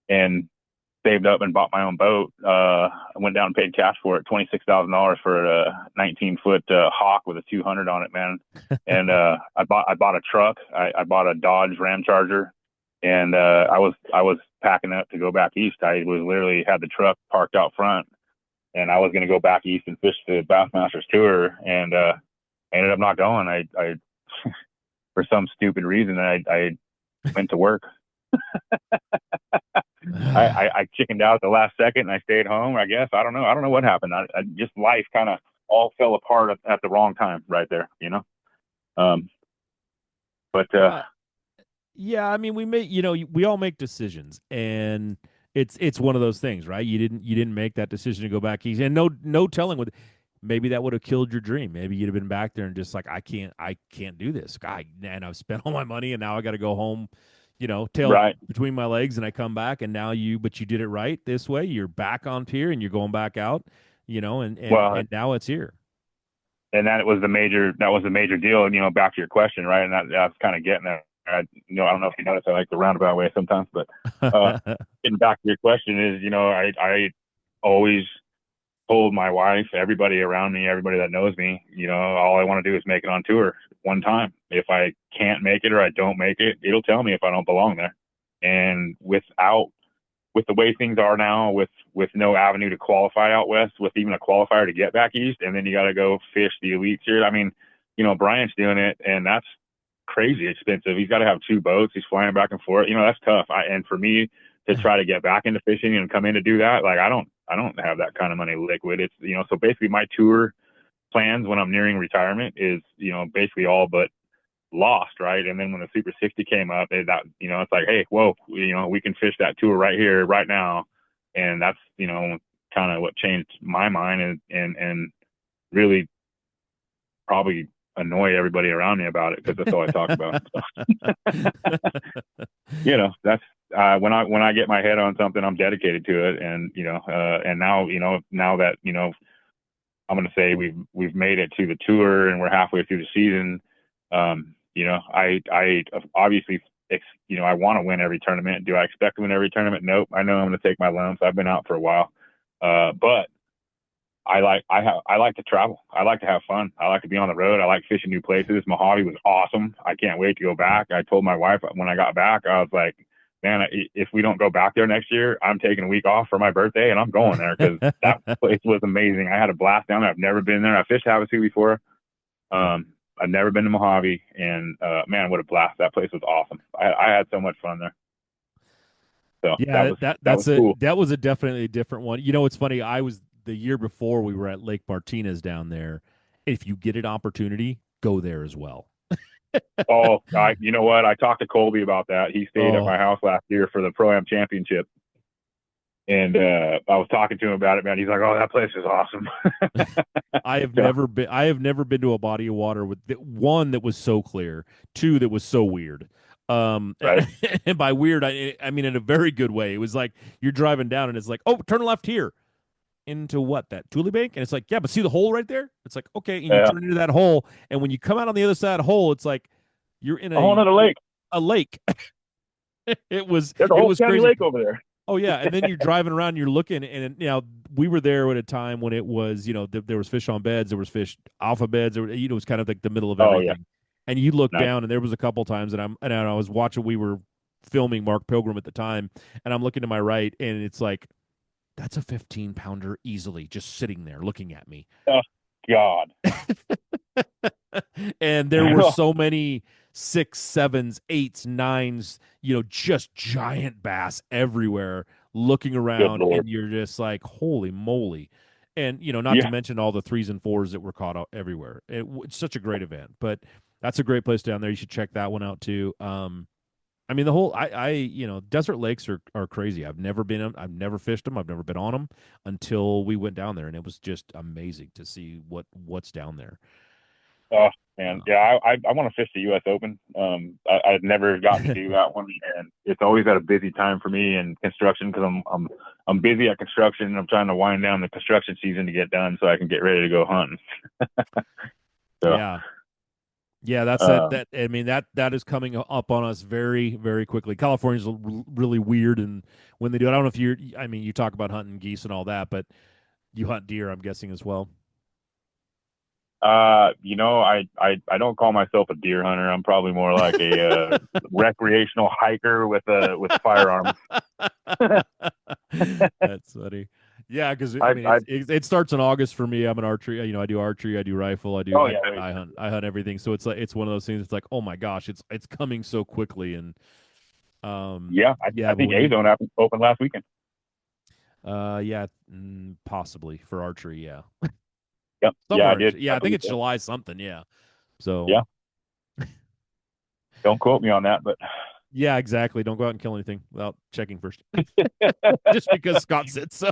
And saved up and bought my own boat. I went down and paid cash for it, $26,000 for a 19-foot Hawk with a 200 on it, man. And I bought a truck. I bought a Dodge Ram Charger, and I was packing up to go back east. I was literally had the truck parked out front, and I was going to go back east and fish the Bassmasters Tour, and I ended up not going. I for some stupid reason, I went to work. I chickened out at the last second and I stayed home. I guess I don't know what happened. I just life kind of all fell apart at the wrong time right there. Um, but Uh, yeah, I mean, we make, we all make decisions, and it's one of those things, right? You didn't make that decision to go back east, and no telling what maybe that would have killed your dream. Maybe you'd have been back there and just like, I can't do this. God, and I've spent all my money, and now I got to go home, tail right. between my legs, and I come back, and now but you did it right this way. You're back on pier, and you're going back out, and and Well, and now it's here. and that was the major deal. Back to your question, right? And that's kind of getting there. I don't know if you notice, I like the roundabout way sometimes, but uh, getting back to your question is, I always told my wife, everybody around me, everybody that knows me, all I want to do is make it on tour one time. If I can't make it or I don't make it, it'll tell me if I don't belong there. And with the way things are now, with no avenue to qualify out west, with even a qualifier to get back east, and then you got to go fish the elite series. I mean, Bryant's doing it, and that's crazy expensive. He's got to have two boats. He's flying back and forth. That's tough. And for me to try to get back into fishing and come in to do that, like I don't have that kind of money liquid. It's so basically my tour plans when I'm nearing retirement is basically all but lost, right? And then when the Super 60 came up, it's like, hey, whoa, we can fish that tour right here, right now, and that's kind of what changed my mind and really probably annoy everybody around me about it because that's all I talk about. So, that's when I get my head on something, I'm dedicated to it, and and now that I'm going to say we've made it to the tour and we're halfway through the season. I obviously, I want to win every tournament. Do I expect to win every tournament? Nope. I know I'm going to take my lumps. I've been out for a while. But I like to travel. I like to have fun. I like to be on the road. I like fishing new places. Mojave was awesome. I can't wait to go back. I told my wife when I got back, I was like, man, if we don't go back there next year, I'm taking a week off for my birthday and I'm going there because that place was amazing. I had a blast down there. I've never been there. I fished Havasu before. I've never been to Mojave, and man, what a blast! That place was awesome. I had so much fun there. So Yeah, that was cool. that was a definitely a different one. It's funny. I was the year before we were at Lake Martinez down there. If you get an opportunity, go there as well. Oh, you know what? I talked to Colby about that. He stayed at Oh, my house last year for the Pro-Am Championship. And I was talking to him about it, man. He's like, "Oh, that place is awesome." I have never been to a body of water with one that was so clear, two that was so weird. Right? And by weird, I mean in a very good way. It was like you're driving down and it's like, oh, turn left here into what, that Tule Bank, and it's like, yeah, but see the hole right there. It's like, okay, and you Yeah. turn into that hole, and when you come out on the other side of the hole, it's like you're in A whole nother lake. a lake. it was There's a it whole was county crazy. lake over there. Oh yeah, and then you're driving around, you're looking, and we were there at a time when it was, there was fish on beds, there was fish alpha beds, it was kind of like the middle of Oh yeah, everything. And you look nice. down, and there was a couple times, and I was watching. We were filming Mark Pilgrim at the time, and I'm looking to my right, and it's like that's a 15-pounder easily just sitting there looking at me. Oh God. And there were so many 6, 7s, 8s, 9s, just giant bass everywhere looking Good around, Lord. and you're just like, holy moly. And, not to Yeah. mention all the 3s and 4s that were caught out everywhere. It's such a great event, but that's a great place down there. You should check that one out too. I mean, the whole, desert lakes are crazy. I've never fished them. I've never been on them until we went down there, and it was just amazing to see what's down there. Oh man, yeah. I want to fish the U.S. Open. I've never gotten to do that one, and it's always at a busy time for me in construction because I'm busy at construction, and I'm trying to wind down the construction season to get done so I can get ready to go hunting. So, Yeah. Yeah, that's that. I mean, that is coming up on us very, very quickly. California's really weird, and when they do it, I don't know if you talk about hunting geese and all that, but you hunt deer, I'm guessing as well. I don't call myself a deer hunter. I'm probably more like a recreational hiker with firearms. That's funny. Yeah, because I, I it starts in August for me. I'm an archery. I do archery. I do rifle. oh yeah, I hunt everything. So it's one of those things. It's like, oh my gosh, it's coming so quickly, and Yeah, I Yeah, but think when you, A-Zone opened last weekend. yeah, possibly for archery, yeah, Yep. Yeah, I somewhere. did. Yeah, I I think believe it's so. July something. Yeah, so Yeah. Don't quote me on that, but yeah, exactly. Don't go out and kill anything without checking first, just because Scott said so.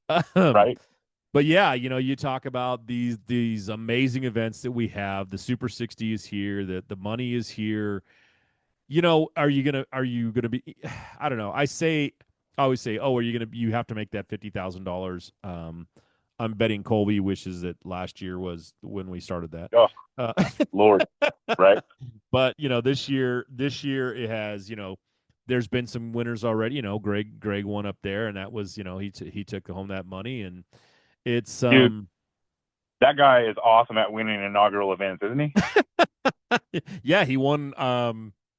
Um, right. but yeah, you talk about these amazing events that we have. The Super 60 is here. The money is here. Are you gonna be? I don't know. I always say, oh, you have to make that $50,000. I'm betting Colby wishes that last year was when we started that. Oh, Uh, Lord. Right. but this year it has, there's been some winners already. Greg won up there, and that was, he took home that money, and it's Dude, that guy is awesome at winning inaugural events, isn't he? yeah, he won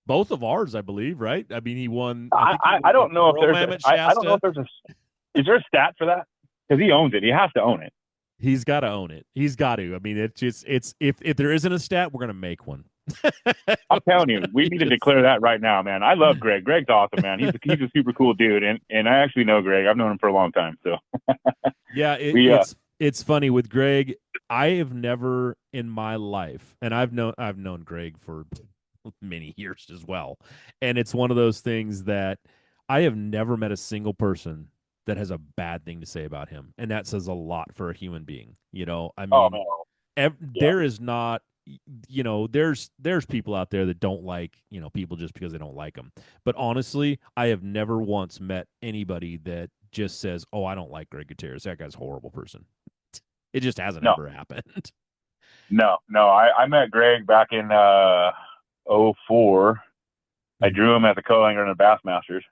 both of ours, I believe, right? I mean, he won. I I, think he I, won I the don't know if there's Pro-Am a, at I don't know if Shasta. there's a, is there a stat for that? Because he owns it. He has to own it. He's got to own it. He's got to. I mean, it's if there isn't a stat, we're gonna make one. I'm telling you, we He need to just declare that right now, man. I love Greg. Greg's awesome, man. He's a super cool dude, and I actually know Greg. I've known him for a long time. So Yeah, we it's funny with Greg. I have never in my life, and I've known Greg for many years as well, and it's one of those things that I have never met a single person that has a bad thing to say about him, and that says a lot for a human being. I oh mean, man, yeah, there is not, there's people out there that don't like, people just because they don't like them, but honestly, I have never once met anybody that just says, oh, I don't like Greg Gutierrez, that guy's a horrible person. It just hasn't no, ever happened. no. I met Greg back in '04. I Mhm. drew him at the Coalinger and the Bassmasters,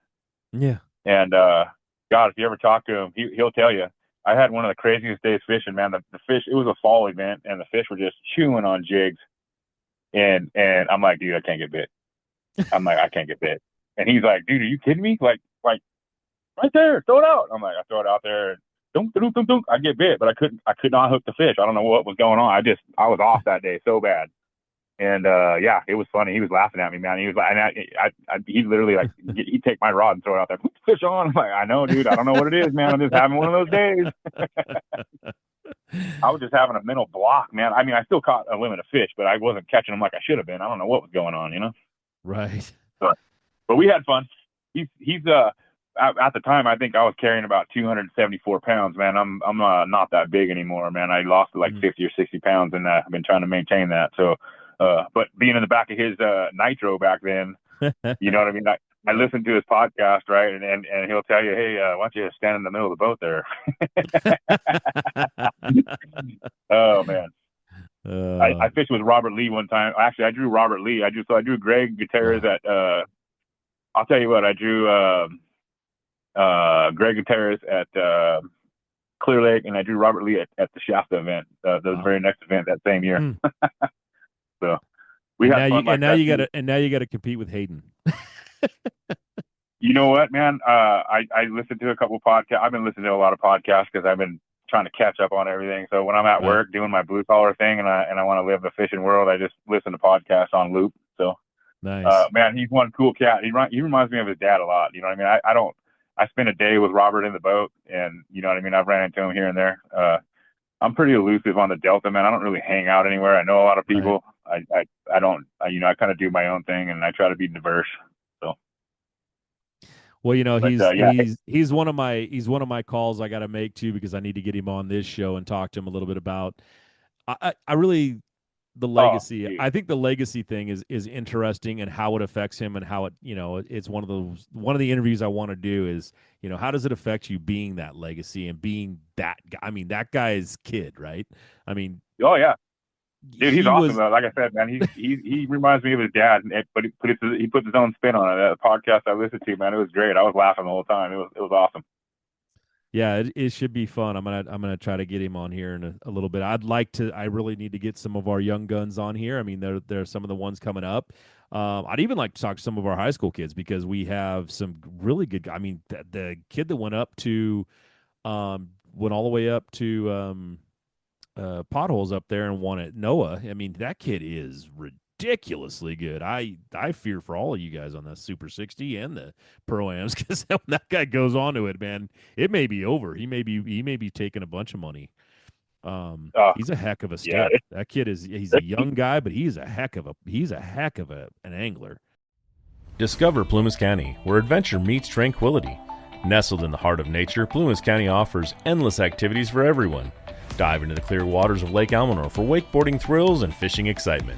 Yeah. and God, if you ever talk to him, he'll tell you. I had one of the craziest days fishing, man. The fish, it was a fall event, and the fish were just chewing on jigs, and I'm like, dude, I can't get bit. I'm like, I can't get bit. And he's like, dude, are you kidding me? Like right there, throw it out. I'm like, I throw it out there. Dunk, dunk, dunk, dunk. I get bit, but I could not hook the fish. I don't know what was going on. I was off that day so bad. And yeah, it was funny. He was laughing at me, man. He was like, and he literally like, he'd take my rod and throw it out there. Put the fish on. I'm like, I know, dude. I don't know what it is, man. I'm just having one of those days. I was just having a mental block, man. I mean, I still caught a limit of fish, but I wasn't catching them like I should have been. I don't know what was going on. Right. But we had fun. He's at the time I think I was carrying about 274 pounds, man. I'm not that big anymore, man. I lost like Mhm. 50 or 60 pounds, and I've been trying to maintain that. So, but being in the back of his nitro back then, you know what I mean. I Yep. listened to his podcast, right, and he'll tell you, hey, why don't you stand in the middle of the boat there? Oh man. I uh, fished with Robert Lee one time. Actually, I drew Robert Lee. I drew Greg Gutierrez oh, at I'll tell you what, I drew Greg Gutierrez at Clear Lake, and I drew Robert Lee at the Shasta event, the wow. very next event that same year. Hmm. So we And had now you fun and like now that you too. gotta and now you gotta compete with Hayden. You know what, man? I listened to a couple podcasts. I've been listening to a lot of podcasts because I've been trying to catch up on everything. So when I'm at Right. work doing my blue collar thing and I want to live the fishing world, I just listen to podcasts on loop. So Nice. man, he's one cool cat. He reminds me of his dad a lot. You know what I mean? I don't. I spent a day with Robert in the boat, and you know what I mean. I've ran into him here and there. I'm pretty elusive on the Delta, man. I don't really hang out anywhere. I know a lot of Right. people. I don't. I kind of do my own thing, and I try to be diverse. So, Well, but yeah, he's one of my calls I got to make too, because I need to get him on this show and talk to him a little bit about. I really, the oh, legacy. dude, I think the legacy thing is interesting, and how it affects him, and how it's one of the interviews I want to do is, how does it affect you being that legacy and being that guy? I mean, that guy's kid, right? I mean, oh yeah, dude, he's he awesome. was. Though. Like I said, man, he reminds me of his dad, but he puts his own spin on it. That podcast I listened to, man, it was great. I was laughing the whole time. It was awesome. Yeah, it should be fun. I'm gonna try to get him on here in a little bit. I'd like to. I really need to get some of our young guns on here. I mean, there are some of the ones coming up. I'd even like to talk to some of our high school kids, because we have some really good. I mean, the kid that went all the way up to potholes up there and won at Noah. I mean, that kid is ridiculously good. I fear for all of you guys on the Super 60 and the pro-ams because when that guy goes onto it, man, it may be over. He may be taking a bunch of money. Oh, He's a heck of a yeah. stick. That kid he's a young guy, but he's a heck of an angler. Discover Plumas County, where adventure meets tranquility. Nestled in the heart of nature, Plumas County offers endless activities for everyone. Dive into the clear waters of Lake Almanor for wakeboarding thrills and fishing excitement.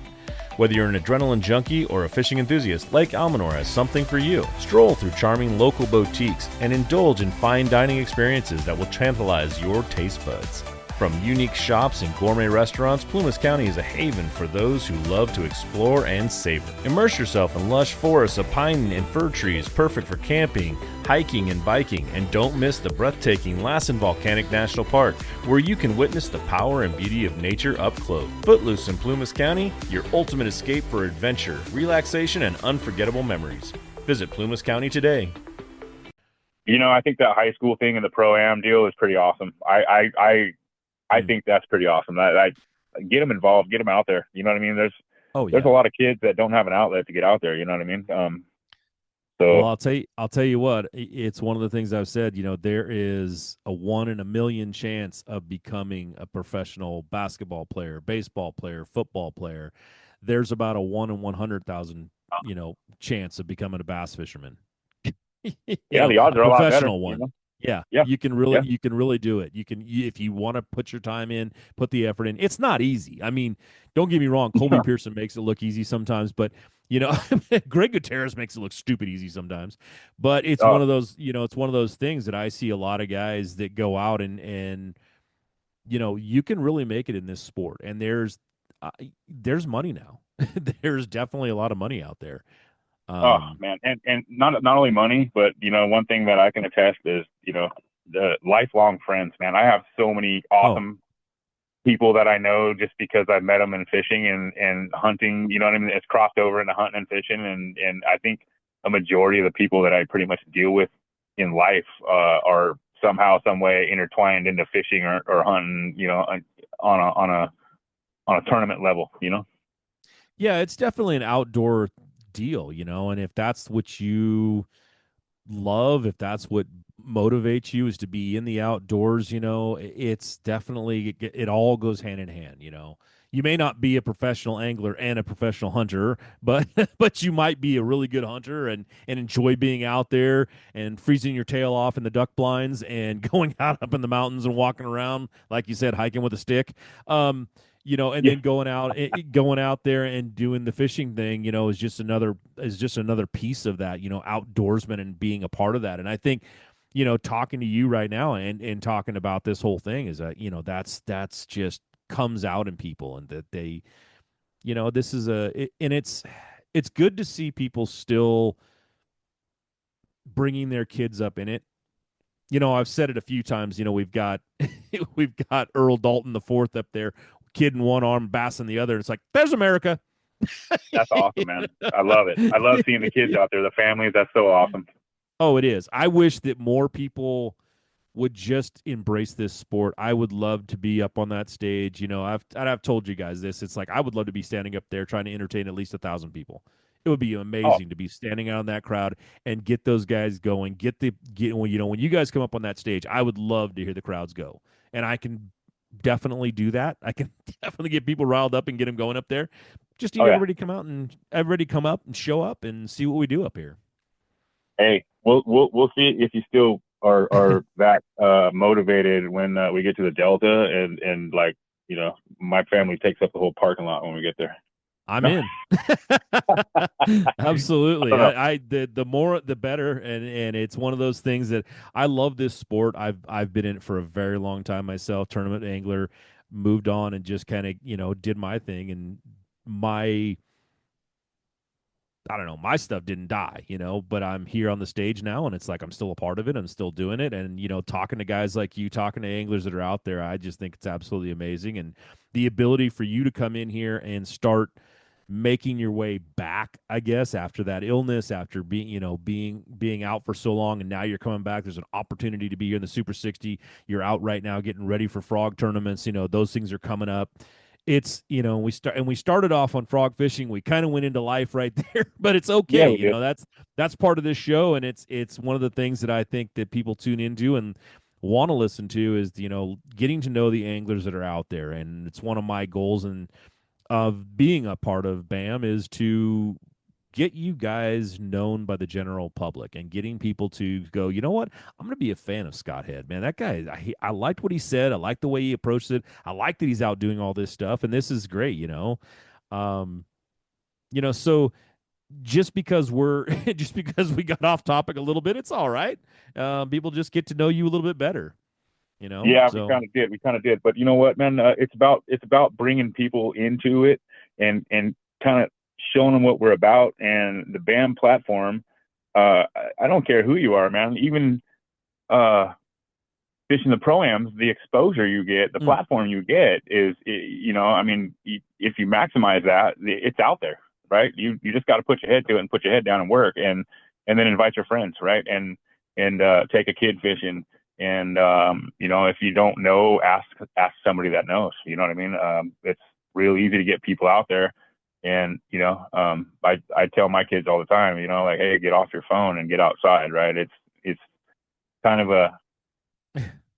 Whether you're an adrenaline junkie or a fishing enthusiast, Lake Almanor has something for you. Stroll through charming local boutiques and indulge in fine dining experiences that will tantalize your taste buds. From unique shops and gourmet restaurants, Plumas County is a haven for those who love to explore and savor. Immerse yourself in lush forests of pine and fir trees, perfect for camping, hiking, and biking. And don't miss the breathtaking Lassen Volcanic National Park, where you can witness the power and beauty of nature up close. Footloose in Plumas County, your ultimate escape for adventure, relaxation, and unforgettable memories. Visit Plumas County today. I think that high school thing and the pro-am deal is pretty awesome. I think that's pretty awesome. I get them involved, get them out there. You know what I mean? There's a lot of kids that don't have an outlet to get out there. You know what I mean? Well, I'll tell you what. It's one of the things I've said. There is a 1 in a million chance of becoming a professional basketball player, baseball player, football player. There's about a 1 in 100,000, chance of becoming a bass fisherman. Yeah, the odds a are a lot better. professional one. Yeah, Yeah. you can really do it. If you want to put your time in, put the effort in. It's not easy. I mean, don't get me wrong. Colby Pearson makes it look easy sometimes, but Greg Gutierrez makes it look stupid easy sometimes. But it's one of those, it's one of those things that I see a lot of guys that go out and you can really make it in this sport. And there's money now. There's definitely a lot of money out there. Oh man, and not only money, but one thing that I can attest is the lifelong friends. Man, I have so many awesome people that I know just because I've met them in fishing and hunting. You know what I mean? It's crossed over into hunting and fishing, and I think a majority of the people that I pretty much deal with in life are somehow, some way intertwined into fishing or hunting. On a tournament level. Yeah, it's definitely an outdoor deal, and if that's what you love, if that's what motivates you is to be in the outdoors, it's definitely it all goes hand in hand. You may not be a professional angler and a professional hunter, but but you might be a really good hunter and enjoy being out there and freezing your tail off in the duck blinds and going out up in the mountains and walking around, like you said, hiking with a stick. And then going out there and doing the fishing thing, is just another piece of that, outdoorsman and being a part of that. And I think, talking to you right now and talking about this whole thing is that, that's just comes out in people, and that they, this is and it's good to see people still bringing their kids up in it. I've said it a few times, we've got we've got Earl Dalton the fourth up there, kid in one arm, bass in the other. It's like, there's America. That's awesome, man. I love it. I love seeing the kids out there, the families. That's so awesome. Oh, it is. I wish that more people would just embrace this sport. I would love to be up on that stage. I've told you guys this. It's like, I would love to be standing up there trying to entertain at least 1,000 people. It would be amazing to be standing out in that crowd and get those guys going. When you guys come up on that stage, I would love to hear the crowds go. And I can definitely do that. I can definitely get people riled up and get them going up there. Just everybody come up and show up and see what we do up here. Hey, we'll see if you still are that motivated when we get to the Delta and my family takes up the whole parking lot when we get there. I'm in. Absolutely. The more the better, and it's one of those things that I love this sport. I've been in it for a very long time myself, tournament angler, moved on and just kind of, did my thing, and my stuff didn't die, but I'm here on the stage now, and it's like I'm still a part of it. I'm still doing it. And, talking to guys like you, talking to anglers that are out there, I just think it's absolutely amazing. And the ability for you to come in here and start making your way back, I guess, after that illness, after being out for so long, and now you're coming back. There's an opportunity to be here in the Super 60. You're out right now getting ready for frog tournaments. Those things are coming up. it's we started off on frog fishing. We kind of went into life right there, but it's Yeah, okay. we did. That's part of this show, and it's one of the things that I think that people tune into and want to listen to is getting to know the anglers that are out there, and it's one of my goals and of being a part of BAM is to get you guys known by the general public and getting people to go, you know what? I'm going to be a fan of Scott Head, man. That guy, I liked what he said. I liked the way he approached it. I like that he's out doing all this stuff, and this is great. Um, so just because we're just because we got off topic a little bit, it's all right. People just get to know you a little bit better. Yeah, we So kind of did. We kind of did. But you know what, man? It's about bringing people into it and kind of showing them what we're about. And the BAM platform, I don't care who you are, man. Even fishing the pro-ams, the exposure you get, the platform you get is, I mean, if you maximize that, it's out there, right? You just got to put your head to it and put your head down and work, and then invite your friends, right? And take a kid fishing. And, if you don't know, ask somebody that knows, you know what I mean? It's real easy to get people out there. And, I tell my kids all the time, like, hey, get off your phone and get outside, right? It's kind of a,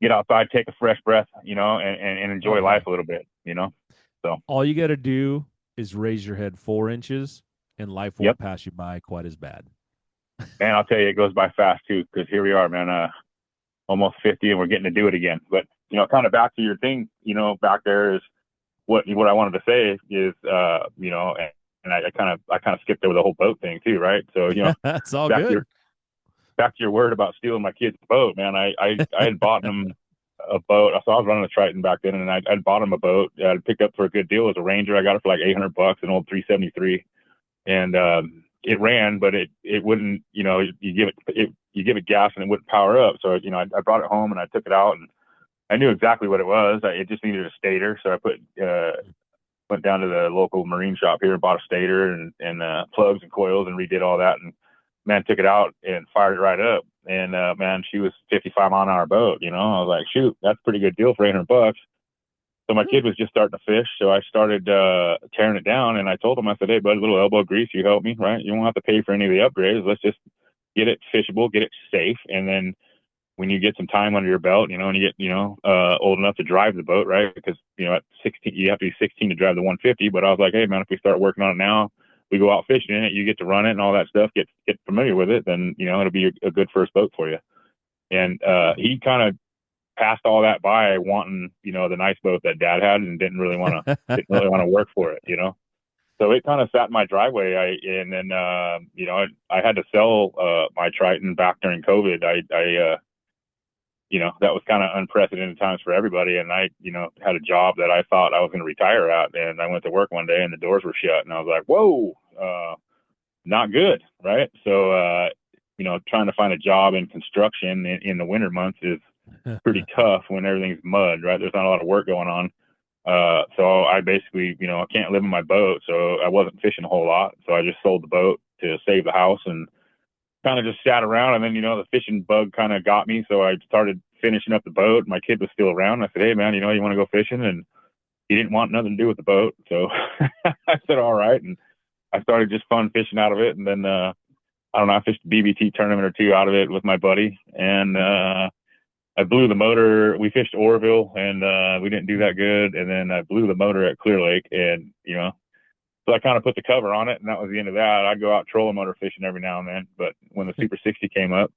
get outside, take a fresh breath, and enjoy life a little bit. So all you got to do is raise your head 4 inches, and life won't yep, pass you by quite as bad. man, I'll tell you, it goes by fast too, because here we are, man, almost 50, and we're getting to do it again. But kind of back to your thing, back there is what I wanted to say is, and I kind of skipped over the whole boat thing too, right? So That's all back to good. your word about stealing my kid's boat, man. I had bought him a boat. So I was running a Triton back then, and I'd bought him a boat. I'd picked up for a good deal as a Ranger. I got it for like $800, an old 373, and it ran, but it wouldn't. You give it gas and it wouldn't power up. So I brought it home and I took it out, and I knew exactly what it was. It just needed a stator, so I went down to the local marine shop here and bought a stator and plugs and coils and redid all that, and man, took it out and fired it right up. And man, she was 55-mile-an-hour boat. I was like, shoot, that's a pretty good deal for $800. So my kid was just starting to fish, so I started tearing it down, and I told him, I said, hey, bud, a little elbow grease, you help me, right? You won't have to pay for any of the upgrades. Let's just get it fishable, get it safe, and then when you get some time under your belt, and you get, old enough to drive the boat, right? Because, at 16, you have to be 16 to drive the 150. But I was like, hey, man, if we start working on it now, we go out fishing in it, you get to run it and all that stuff, get familiar with it, then, it'll be a good first boat for you. And he kind of passed all that by wanting, the nice boat that dad had, and didn't really want to work for it. So it kind of sat in my driveway. And then, I had to sell my Triton back during COVID. I that was kind of unprecedented times for everybody. And I, had a job that I thought I was going to retire at. And I went to work one day and the doors were shut. And I was like, whoa, not good. Right. So, trying to find a job in construction in the winter months is pretty tough when everything's mud, right? There's not a lot of work going on. So I basically, I can't live in my boat. So I wasn't fishing a whole lot. So I just sold the boat to save the house and kind of just sat around. And then, the fishing bug kind of got me. So I started finishing up the boat. My kid was still around. I said, hey, man, you want to go fishing? And he didn't want nothing to do with the boat. So I said, all right. And I started just fun fishing out of it. And then, I don't know, I fished a BBT tournament or two out of it with my buddy. And I blew the motor. We fished Oroville, and we didn't do that good. And then I blew the motor at Clear Lake. And, so I kind of put the cover on it, and that was the end of that. I'd go out trolling motor fishing every now and then. But when the Super 60 came up,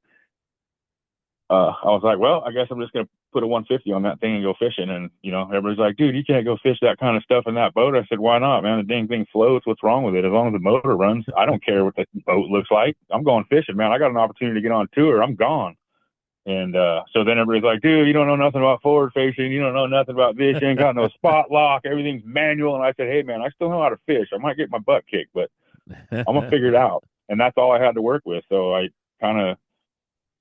I was like, well, I guess I'm just going to put a 150 on that thing and go fishing. And, everybody's like, dude, you can't go fish that kind of stuff in that boat. I said, why not, man? The dang thing floats. What's wrong with it? As long as the motor runs, I don't care what the boat looks like. I'm going fishing, man. I got an opportunity to get on tour. I'm gone. And so then everybody's like, dude, you don't know nothing about forward fishing. You don't know nothing about this. You ain't got no spot lock. Everything's manual. And I said, hey, man, I still know how to fish. I might get my butt kicked, but I'm going to figure it out. And that's all I had to work with. So I kind of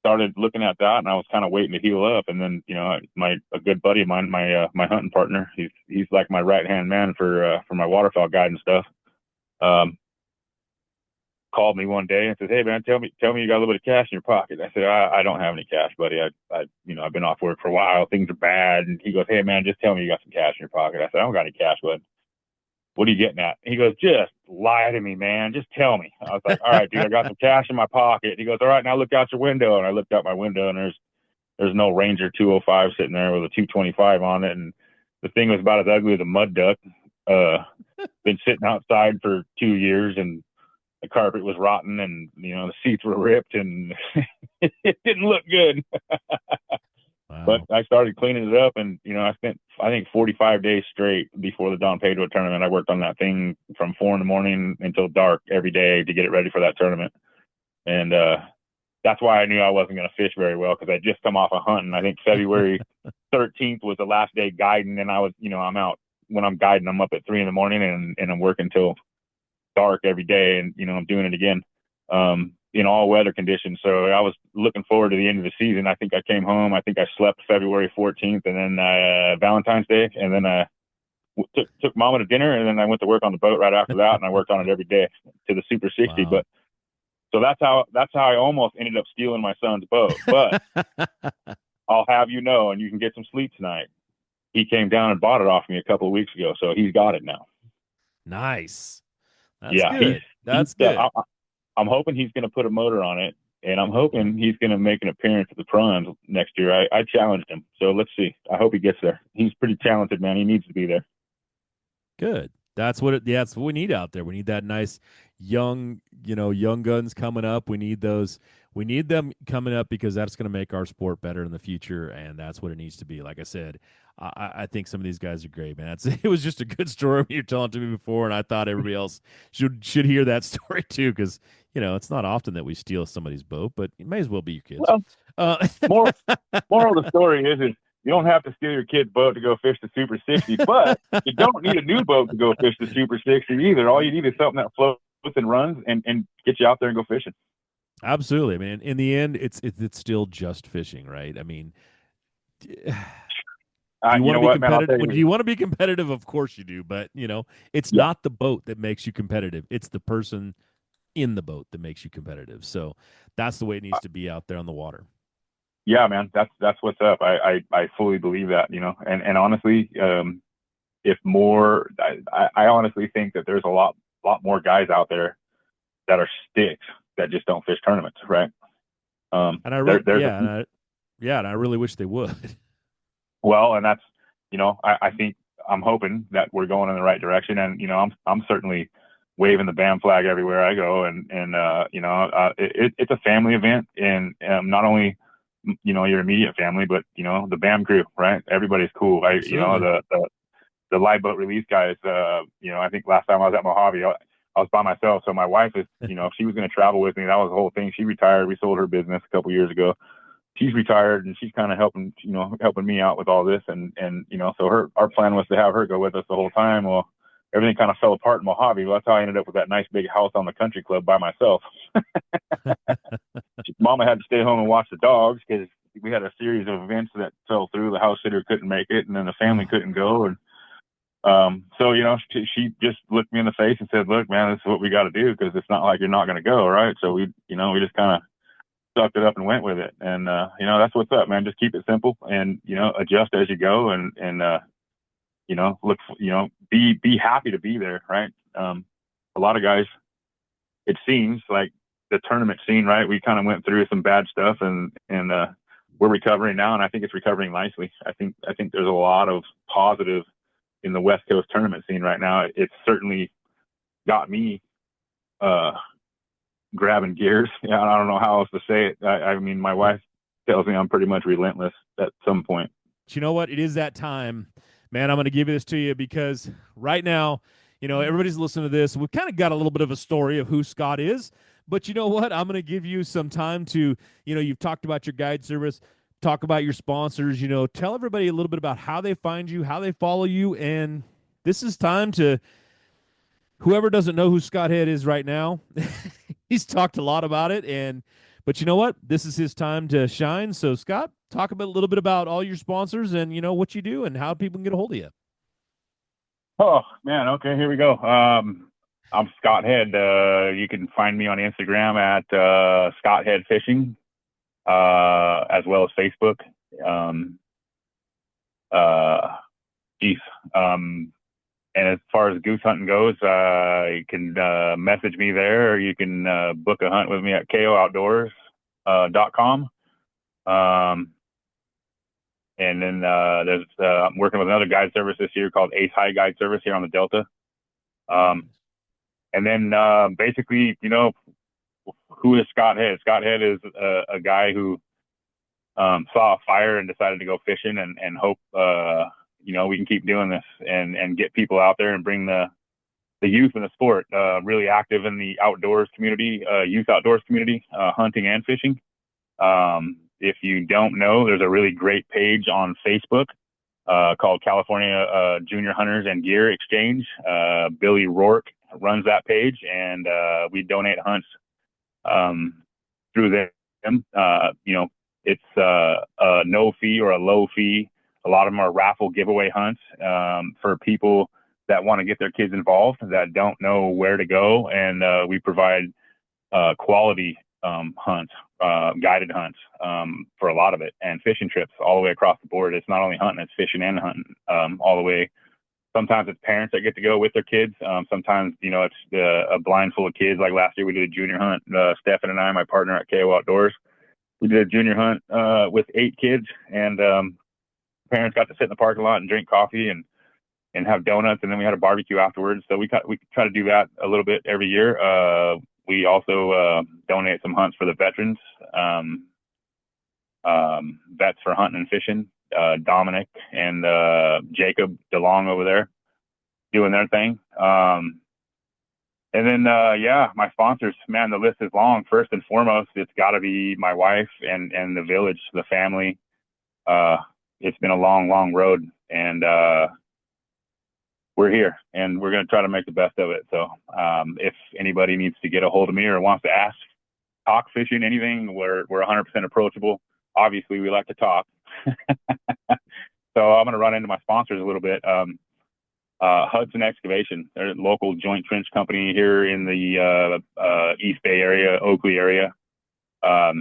started looking at that, and I was kind of waiting to heal up. And then, a good buddy of mine, my hunting partner, he's like my right-hand man for my waterfowl guide and stuff. Called me one day and said, hey, man, tell me you got a little bit of cash in your pocket. I said, I don't have any cash, buddy. I've been off work for a while. Things are bad. And he goes, hey, man, just tell me you got some cash in your pocket. I said, I don't got any cash, bud. what are you getting at? He goes, just lie to me, man. Just tell me. I was like, all right, dude, I got some cash in my pocket. He goes, all right, now look out your window. And I looked out my window, and there's no Ranger 205 sitting there with a 225 on it. And the thing was about as ugly as a mud duck. Been sitting outside for 2 years, and the carpet was rotten, and the seats were ripped, and it didn't look good. Wow. But I started cleaning it up, and I spent, I think, 45 days straight before the Don Pedro tournament. I worked on that thing from 4 a.m. until dark every day to get it ready for that tournament. And that's why I knew I wasn't going to fish very well, because I just come off a hunt, and I think February 13th was the last day guiding, and I was, I'm out when I'm guiding. I'm up at 3 a.m. and I'm working till dark every day, and I'm doing it again in all weather conditions. So I was looking forward to the end of the season. I think I came home, I think I slept February 14th, and then Valentine's Day, and then took mama to dinner, and then I went to work on the boat right after that, and I worked on it every day to the Super 60. Wow. But so that's how I almost ended up stealing my son's boat. But I'll have you know, and you can get some sleep tonight, he came down and bought it off me a couple of weeks ago, so he's got it now. Nice. That's Yeah, good. That's good. I'm hoping he's going to put a motor on it, and I'm hoping he's going to make an appearance at the Primes next year. I challenged him, so let's see. I hope he gets there. He's pretty talented, man. He needs to be there. Good. That's what that's what we need out there. We need that nice young guns coming up. We need those. We need them coming up, because that's going to make our sport better in the future, and that's what it needs to be. Like I said, I think some of these guys are great, man. It was just a good story you're telling to me before, and I thought everybody else should hear that story too, because it's not often that we steal somebody's boat, but it may as well be your kids. Well, moral of the story is you don't have to steal your kid's boat to go fish the Super 60, but you don't need a new boat to go fish the Super 60 either. All you need is something that floats and runs and get you out there and go fishing. Absolutely. I mean, in the end, it's still just fishing, right? I mean, do you want to be competitive? Do you want to be competitive? Of course you do, but it's not the boat that makes you competitive. It's the person in the boat that makes you competitive. So that's the way it needs to be out there on the water. Yeah, man, that's what's up. I fully believe that, and honestly, if more, I honestly think that there's a lot more guys out there that are sticks that just don't fish tournaments, right? And I really wish they would. Well, and that's, I think I'm hoping that we're going in the right direction, and I'm certainly waving the BAM flag everywhere I go, and it's a family event, and not only your immediate family, but the BAM crew, right? Everybody's cool. The live boat release guys. I think last time I was at Mojave, I was by myself. So my wife is, if she was going to travel with me, that was the whole thing. She retired. We sold her business a couple years ago. She's retired, and she's kind of helping me out with all this. And so our plan was to have her go with us the whole time. Well, everything kind of fell apart in Mojave. Well, that's how I ended up with that nice big house on the country club by myself. Mama had to stay home and watch the dogs, because we had a series of events that fell through. The house sitter couldn't make it, and then the family couldn't go. And so she just looked me in the face and said, "Look, man, this is what we got to do, because it's not like you're not going to go, right?" So we just kind of sucked it up and went with it. And that's what's up, man. Just keep it simple, and adjust as you go, and look, be happy to be there, right? A lot of guys, it seems like the tournament scene, right? We kind of went through some bad stuff, and we're recovering now, and I think it's recovering nicely. I think there's a lot of positive in the West Coast tournament scene right now. It's certainly got me grabbing gears. Yeah, I don't know how else to say it. I mean, my wife tells me I'm pretty much relentless at some point. But you know what? It is that time, man. I'm going to give this to you, because right now, everybody's listening to this. We've kind of got a little bit of a story of who Scott is, but you know what? I'm going to give you some time to, you've talked about your guide service, talk about your sponsors, tell everybody a little bit about how they find you, how they follow you. And this is time to, whoever doesn't know who Scott Head is right now, he's talked a lot about it. But you know what? This is his time to shine. So Scott, talk a little bit about all your sponsors and, what you do and how people can get a hold of you. Oh man. Okay. Here we go. I'm Scott Head. You can find me on Instagram at Scott Head Fishing, as well as Facebook. And as far as goose hunting goes, you can message me there, or you can book a hunt with me at kooutdoors.com. And then I'm working with another guide service this year called Ace High Guide Service here on the Delta. And then basically, who is Scott Head? Scott Head is a guy who saw a fire and decided to go fishing and hope, we can keep doing this and get people out there and bring the youth in the sport really active in the outdoors community, youth outdoors community, hunting and fishing. If you don't know, there's a really great page on Facebook called California Junior Hunters and Gear Exchange. Billy Rourke runs that page, and we donate hunts through them. It's a no fee or a low fee. A lot of them are raffle giveaway hunts for people that want to get their kids involved that don't know where to go, and we provide quality hunts, guided hunts for a lot of it, and fishing trips all the way across the board. It's not only hunting, it's fishing and hunting all the way. Sometimes it's parents that get to go with their kids. Sometimes, it's a blind full of kids. Like last year, we did a junior hunt. Stefan and I, my partner at KO Outdoors, we did a junior hunt with 8 kids, and parents got to sit in the parking lot and drink coffee and have donuts, and then we had a barbecue afterwards. So we try to do that a little bit every year. We also donate some hunts for the veterans, vets for hunting and fishing. Dominic and Jacob DeLong over there doing their thing. And then, my sponsors, man, the list is long. First and foremost, it's got to be my wife and the village, the family. It's been a long, long road, and we're here, and we're going to try to make the best of it. So if anybody needs to get a hold of me or wants to ask, talk fishing, anything, we're 100% approachable. Obviously, we like to talk. So I'm going to run into my sponsors a little bit. Hudson Excavation, they're a local joint trench company here in the East Bay area, Oakley area. All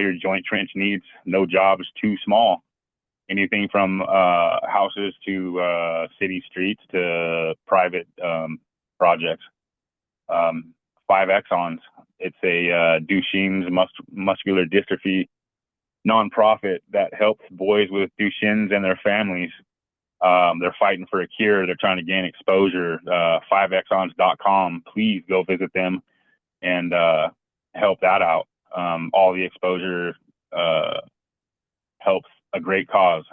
your joint trench needs, no job is too small. Anything from houses to city streets to private projects. 5 Exons. It's a Duchenne's muscular dystrophy nonprofit that helps boys with Duchenne's and their families. They're fighting for a cure. They're trying to gain exposure. 5exons.com. Please go visit them and help that out. All the exposure helps a great cause.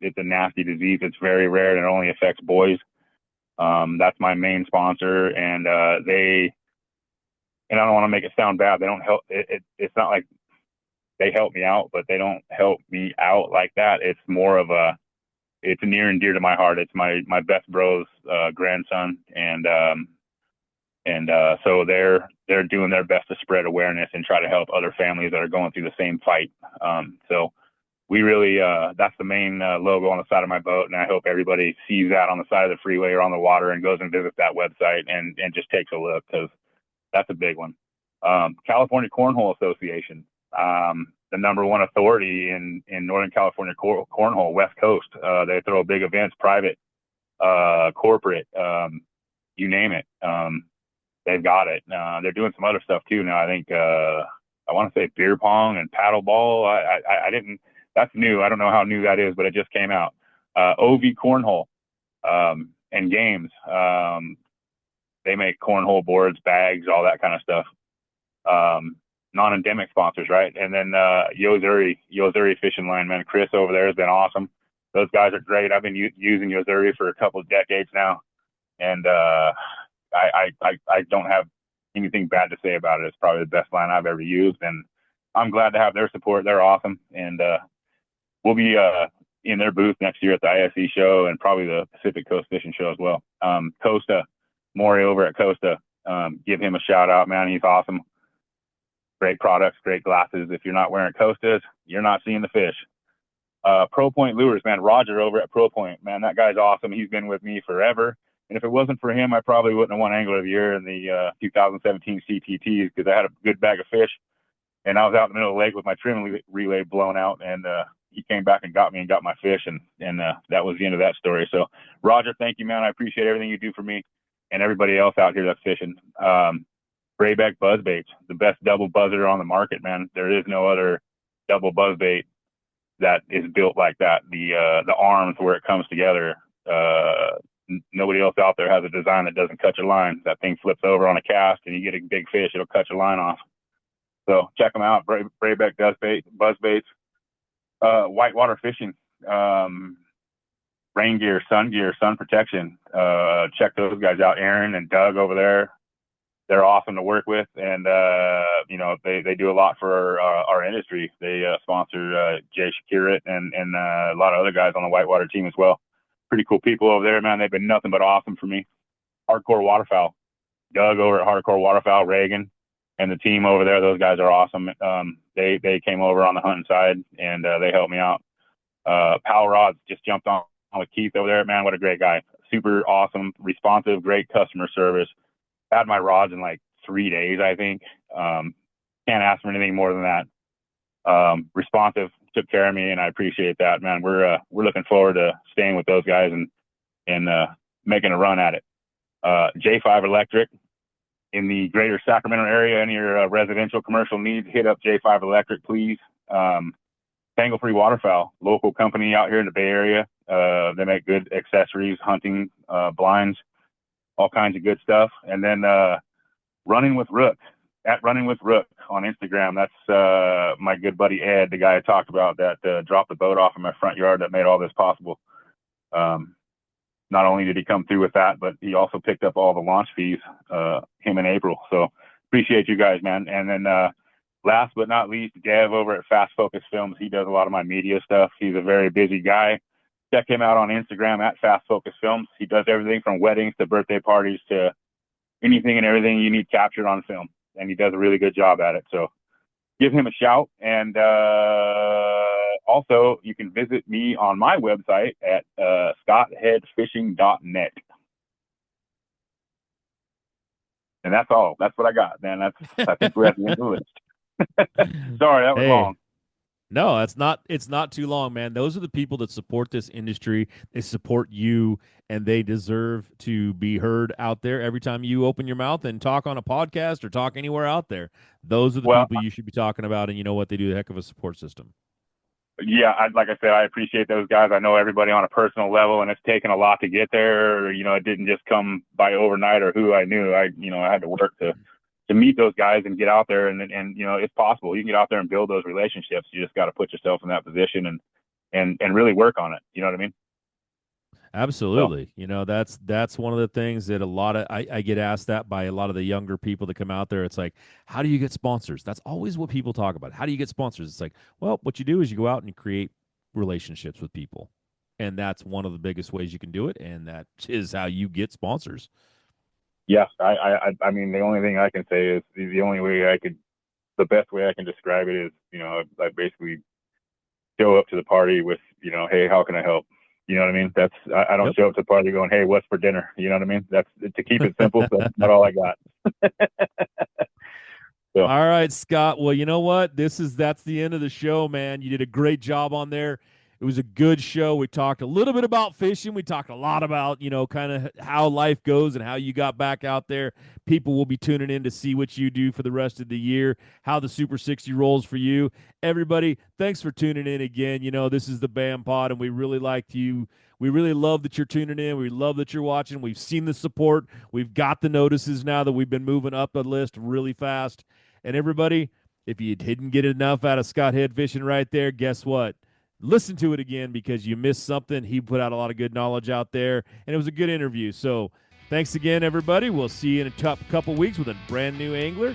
It's a nasty disease. It's very rare, and it only affects boys. That's my main sponsor, and I don't want to make it sound bad. They don't help. It's not like they help me out, but they don't help me out like that. It's more of it's near and dear to my heart. It's my best bro's grandson, and so they're doing their best to spread awareness and try to help other families that are going through the same fight. So we really, that's the main logo on the side of my boat, and I hope everybody sees that on the side of the freeway or on the water and goes and visits that website and just takes a look, because that's a big one. California Cornhole Association, the number one authority in Northern California cornhole, West Coast. They throw big events, private, corporate, you name it. They've got it. They're doing some other stuff too now. I think I want to say beer pong and paddle ball. I didn't. That's new. I don't know how new that is, but it just came out. OV Cornhole and games. They make cornhole boards, bags, all that kind of stuff. Non-endemic sponsors, right? And then Yozuri Fishing Line, man. Chris over there has been awesome. Those guys are great. I've been using Yozuri for a couple of decades now, and I don't have anything bad to say about it. It's probably the best line I've ever used, and I'm glad to have their support. They're awesome, and we'll be in their booth next year at the ISE show and probably the Pacific Coast Fishing Show as well. Costa, Maury over at Costa, give him a shout out, man. He's awesome. Great products, great glasses. If you're not wearing Costas, you're not seeing the fish. Pro Point Lures, man. Roger over at Pro Point, man. That guy's awesome. He's been with me forever. And if it wasn't for him, I probably wouldn't have won Angler of the Year in the 2017 CTTs, because I had a good bag of fish, and I was out in the middle of the lake with my trim relay blown out, and he came back and got me and got my fish, and that was the end of that story. So, Roger, thank you, man. I appreciate everything you do for me and everybody else out here that's fishing. Brayback buzzbaits, the best double buzzer on the market, man. There is no other double buzzbait that is built like that. The arms where it comes together. Nobody else out there has a design that doesn't cut your line. That thing flips over on a cast, and you get a big fish. It'll cut your line off. So check them out. Brayback buzzbaits, whitewater fishing, rain gear, sun protection. Check those guys out. Aaron and Doug over there. They're awesome to work with, and they do a lot for our industry. They sponsor Jay Shakirat and a lot of other guys on the whitewater team as well. Pretty cool people over there, man. They've been nothing but awesome for me. Hardcore Waterfowl, Doug over at Hardcore Waterfowl, Reagan, and the team over there. Those guys are awesome. They came over on the hunting side, and they helped me out. Power Rods just jumped on with Keith over there, man. What a great guy. Super awesome, responsive, great customer service. Had my rods in like 3 days, I think. Can't ask for anything more than that. Responsive, took care of me, and I appreciate that, man. We're looking forward to staying with those guys and making a run at it. J5 Electric in the greater Sacramento area. Any of your residential commercial needs, hit up J5 Electric, please. Tangle Free Waterfowl, local company out here in the Bay Area. They make good accessories, hunting blinds, all kinds of good stuff. And then Running with Rook, at Running with Rook on Instagram. That's my good buddy Ed, the guy I talked about that dropped the boat off in my front yard that made all this possible. Not only did he come through with that, but he also picked up all the launch fees, him in April. So appreciate you guys, man. And then last but not least, Gav over at Fast Focus Films. He does a lot of my media stuff. He's a very busy guy. Check him out on Instagram at Fast Focus Films. He does everything from weddings to birthday parties to anything and everything you need captured on film. And he does a really good job at it. So give him a shout. And also, you can visit me on my website at scottheadfishing.net. And that's all. That's what I got, man. I think we're at the end of the list. Sorry, that was long. No, it's not too long, man. Those are the people that support this industry. They support you, and they deserve to be heard out there every time you open your mouth and talk on a podcast or talk anywhere out there. Those are the people you should be talking about, and you know what? They do a heck of a support system. Yeah, like I said, I appreciate those guys. I know everybody on a personal level, and it's taken a lot to get there. It didn't just come by overnight or who I knew. I had to work to meet those guys and get out there, and it's possible. You can get out there and build those relationships. You just got to put yourself in that position and really work on it. You know what I mean? Absolutely. So, that's one of the things that I get asked that by a lot of the younger people that come out there. It's like, how do you get sponsors? That's always what people talk about. How do you get sponsors? It's like, well, what you do is you go out and you create relationships with people. And that's one of the biggest ways you can do it. And that is how you get sponsors. Yes. I mean, the only thing I can say is the best way I can describe it is, I basically show up to the party with, hey, how can I help? You know what I mean? I don't show up to the party going, hey, what's for dinner? You know what I mean? That's to keep it simple. That's not all I got. So. All right, Scott. Well, you know what? That's the end of the show, man. You did a great job on there. It was a good show. We talked a little bit about fishing. We talked a lot about, kind of how life goes and how you got back out there. People will be tuning in to see what you do for the rest of the year, how the Super 60 rolls for you. Everybody, thanks for tuning in again. This is the BAM Pod, and we really liked you. We really love that you're tuning in. We love that you're watching. We've seen the support. We've got the notices now that we've been moving up the list really fast. And everybody, if you didn't get enough out of Scott Head Fishing right there, guess what? Listen to it again because you missed something. He put out a lot of good knowledge out there, and it was a good interview. So thanks again, everybody. We'll see you in a couple weeks with a brand new angler.